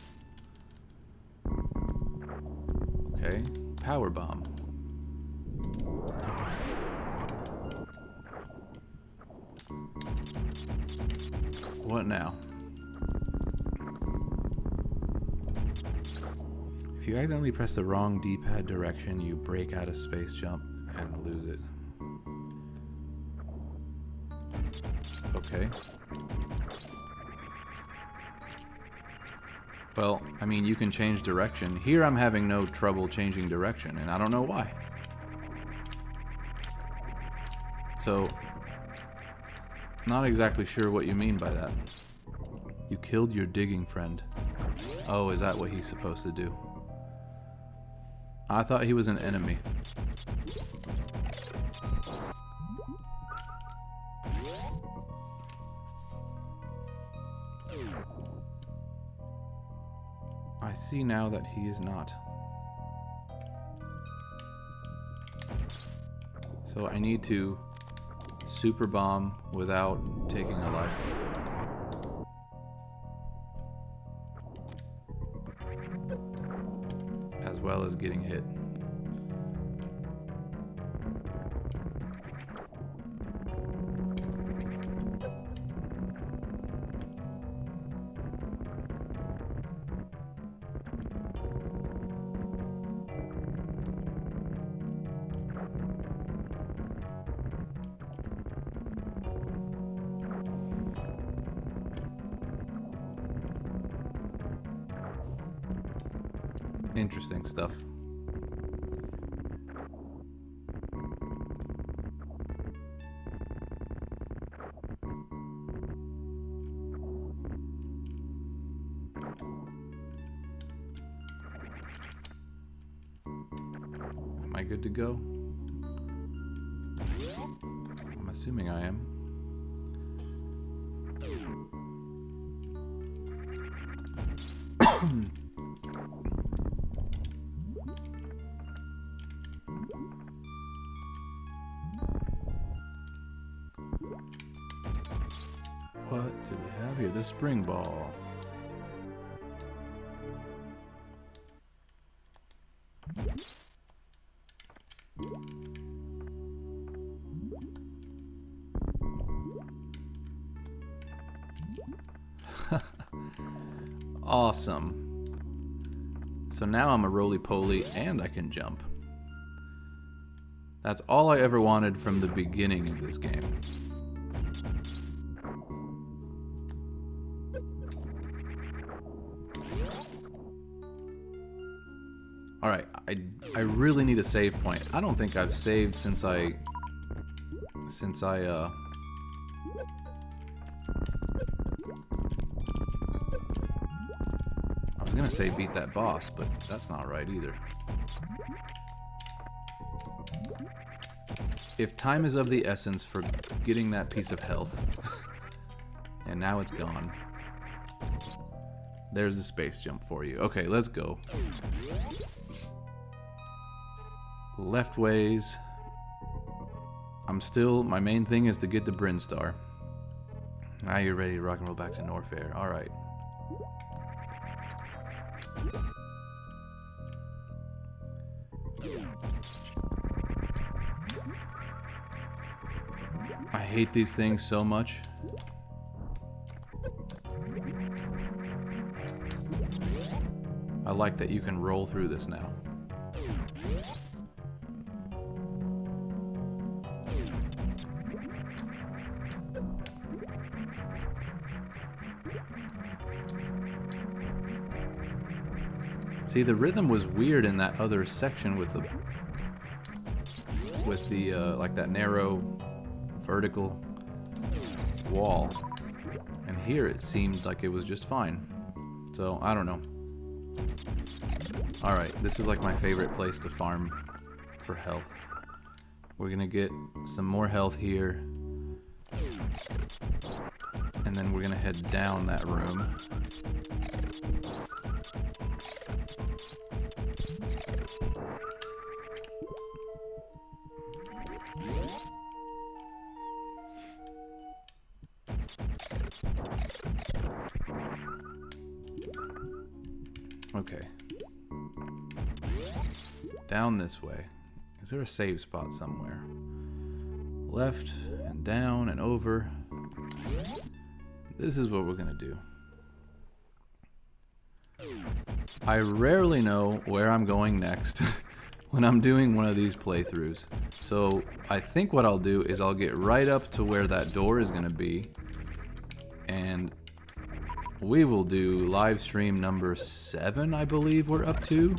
Okay, power bomb. What now? If you accidentally press the wrong D-pad direction, you break out of space jump and lose it. Okay. Well, I mean, you can change direction. Here I'm having no trouble changing direction, and I don't know why. So, not exactly sure what you mean by that. You killed your digging friend. Oh, is that what he's supposed to do? I thought he was an enemy. I see now that he is not. So I need to super bomb without taking a life. As well as getting hit. Interesting stuff. Am I good to go? I'm assuming I am. What do we have here? The spring ball. Awesome. So now I'm a roly-poly and I can jump. That's all I ever wanted from the beginning of this game. Alright, I really need a save point. I don't think I've saved since I was gonna say beat that boss, but that's not right either. If time is of the essence for getting that piece of health, and now it's gone. There's the space jump for you. Okay, let's go. Left ways. My main thing is to get the brinstar. Now you're ready to rock and roll back to Norfair. Alright. I hate these things so much. I like that you can roll through this now. See, the rhythm was weird in that other section with the like that narrow vertical wall, and here it seemed like it was just fine. So I don't know. All right, this is like my favorite place to farm for health. We're gonna get some more health here, and then we're gonna head down that room. Okay. Down this way. Is there a save spot somewhere? Left and down and over. This is what we're gonna do. I rarely know where I'm going next when I'm doing one of these playthroughs. So I think what I'll do is I'll get right up to where that door is gonna be, and we will do live stream number 7, I believe we're up to,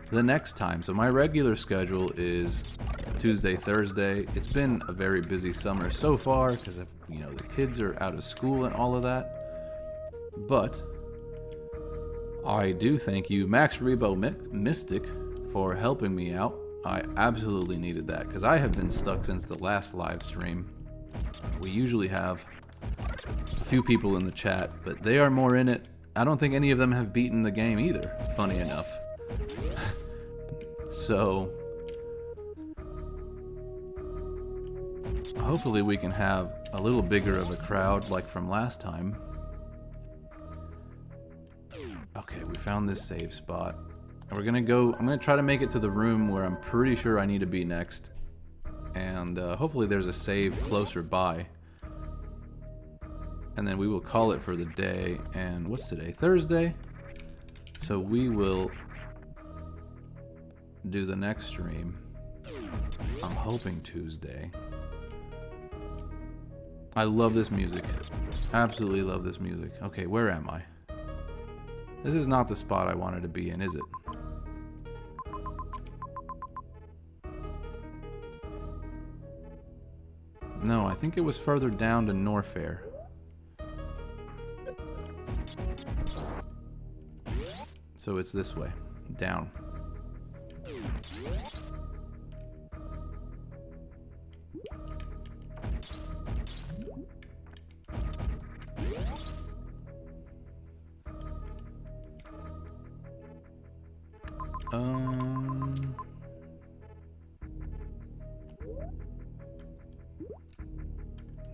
the next time. So my regular schedule is Tuesday, Thursday. It's been a very busy summer so far because you know, the kids are out of school and all of that. But I do thank you, Max Rebo Mystic, for helping me out. I absolutely needed that because I have been stuck since the last live stream. We usually have a few people in the chat, but they are more in it. I don't think any of them have beaten the game either, funny enough. So hopefully we can have a little bigger of a crowd like from last time. Okay, we found this save spot. And we're gonna go, I'm gonna try to make it to the room where I'm pretty sure I need to be next. And hopefully there's a save closer by. And then we will call it for the day. And what's today? Thursday? So we will do the next stream. I'm hoping Tuesday. I love this music. Absolutely love this music. Okay, where am I? This is not the spot I wanted to be in, is it? No, I think it was further down to Norfair. So it's this way, down.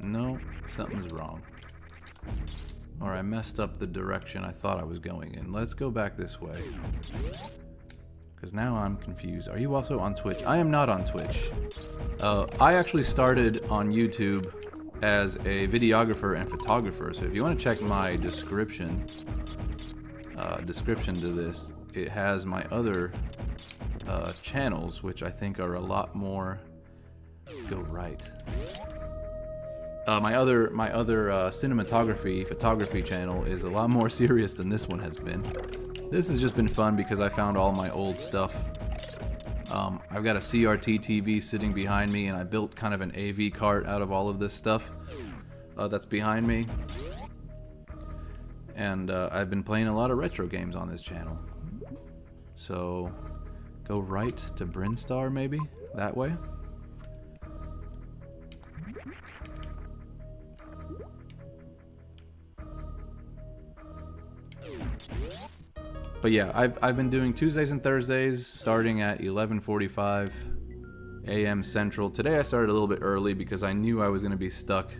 No, something's wrong. Or I messed up the direction I thought I was going in. Let's go back this way. Because now I'm confused. Are you also on Twitch? I am not on Twitch. I actually started on YouTube as a videographer and photographer. So if you want to check my description to this, it has my other channels, which I think are a lot more... Go right. My other photography channel is a lot more serious than this one has been. This has just been fun because I found all my old stuff. I've got a CRT TV sitting behind me, and I built kind of an AV cart out of all of this stuff that's behind me. And I've been playing a lot of retro games on this channel. So go right to Brinstar, maybe that way. But yeah, I've been doing Tuesdays and Thursdays starting at 11:45 a.m. Central. Today I started a little bit early because I knew I was going to be stuck,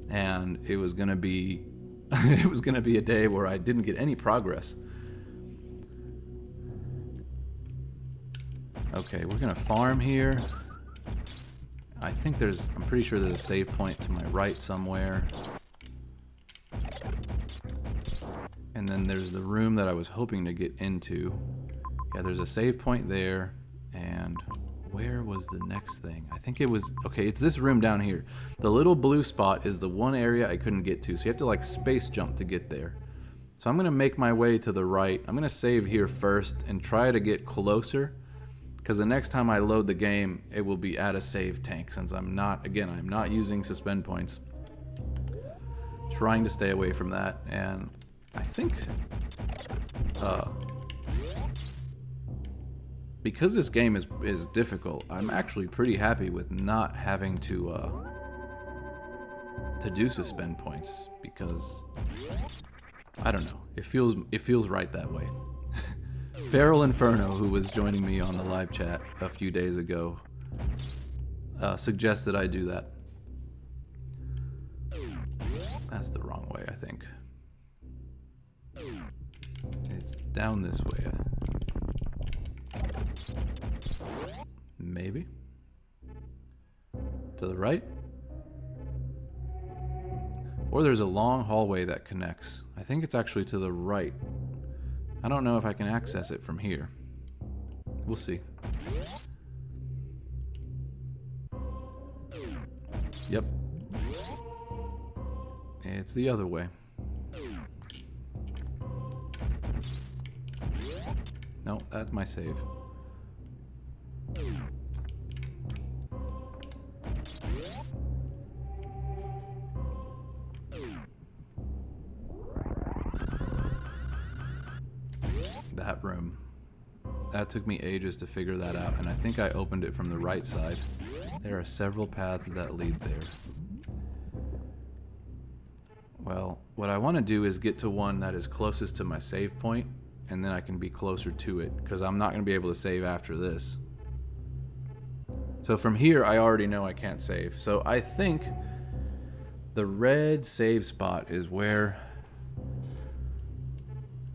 and it was going to be a day where I didn't get any progress. Okay, we're going to farm here. I'm pretty sure there's a save point to my right somewhere. And then there's the room that I was hoping to get into. Yeah, there's a save point there. And where was the next thing? I think it was... Okay, it's this room down here. The little blue spot is the one area I couldn't get to. So you have to like space jump to get there. So I'm going to make my way to the right. I'm going to save here first and try to get closer. Because the next time I load the game, it will be at a save tank. Since I'm not using suspend points. Trying to stay away from that. And... I think because this game is difficult, I'm actually pretty happy with not having to do suspend points, because I don't know, it feels right that way. Feral Inferno, who was joining me on the live chat a few days ago, suggested I do that. That's the wrong way, I think. It's down this way. Maybe. To the right? Or there's a long hallway that connects. I think it's actually to the right. I don't know if I can access it from here. We'll see. Yep. It's the other way. No, that's my save. That room. That took me ages to figure that out, and I think I opened it from the right side. There are several paths that lead there. Well, what I want to do is get to one that is closest to my save point, and then I can be closer to it, because I'm not going to be able to save after this. So from here, I already know I can't save. So I think the red save spot is where...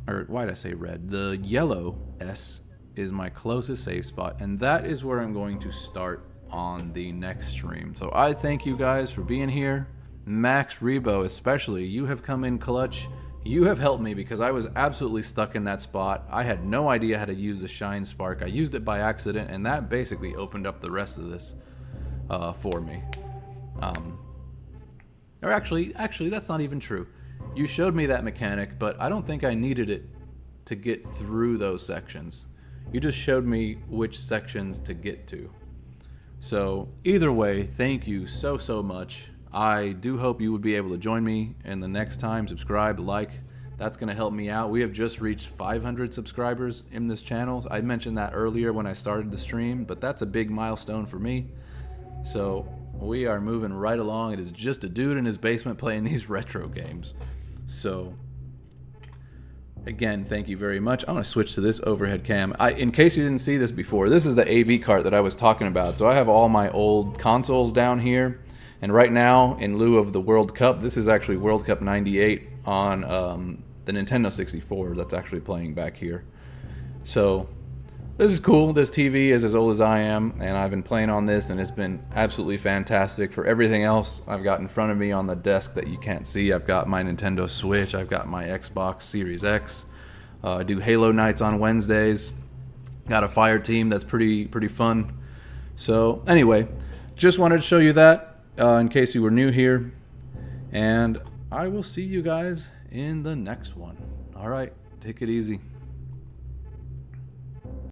Or why did I say red? The yellow S is my closest save spot, and that is where I'm going to start on the next stream. So I thank you guys for being here. Max Rebo especially, you have come in clutch. You have helped me because I was absolutely stuck in that spot. I had no idea how to use the shine spark. I used it by accident, and that basically opened up the rest of this for me. Or actually, that's not even true. You showed me that mechanic, but I don't think I needed it to get through those sections. You just showed me which sections to get to. So either way, thank you so much. I do hope you would be able to join me in the next time. Subscribe, like. That's going to help me out. We have just reached 500 subscribers in this channel. I mentioned that earlier when I started the stream, but that's a big milestone for me. So we are moving right along. It is just a dude in his basement playing these retro games. So again, thank you very much. I'm going to switch to this overhead cam. In case you didn't see this before, this is the AV cart that I was talking about. So I have all my old consoles down here. And right now, in lieu of the World Cup, this is actually World Cup 98 on the Nintendo 64 that's actually playing back here. So this is cool. This TV is as old as I am, and I've been playing on this, and it's been absolutely fantastic. For everything else I've got in front of me on the desk that you can't see, I've got my Nintendo Switch, I've got my Xbox Series X. I do Halo nights on Wednesdays. Got a fire team that's pretty fun. So anyway, just wanted to show you that in case you were new here, and I will see you guys in the next one. All right, take it easy.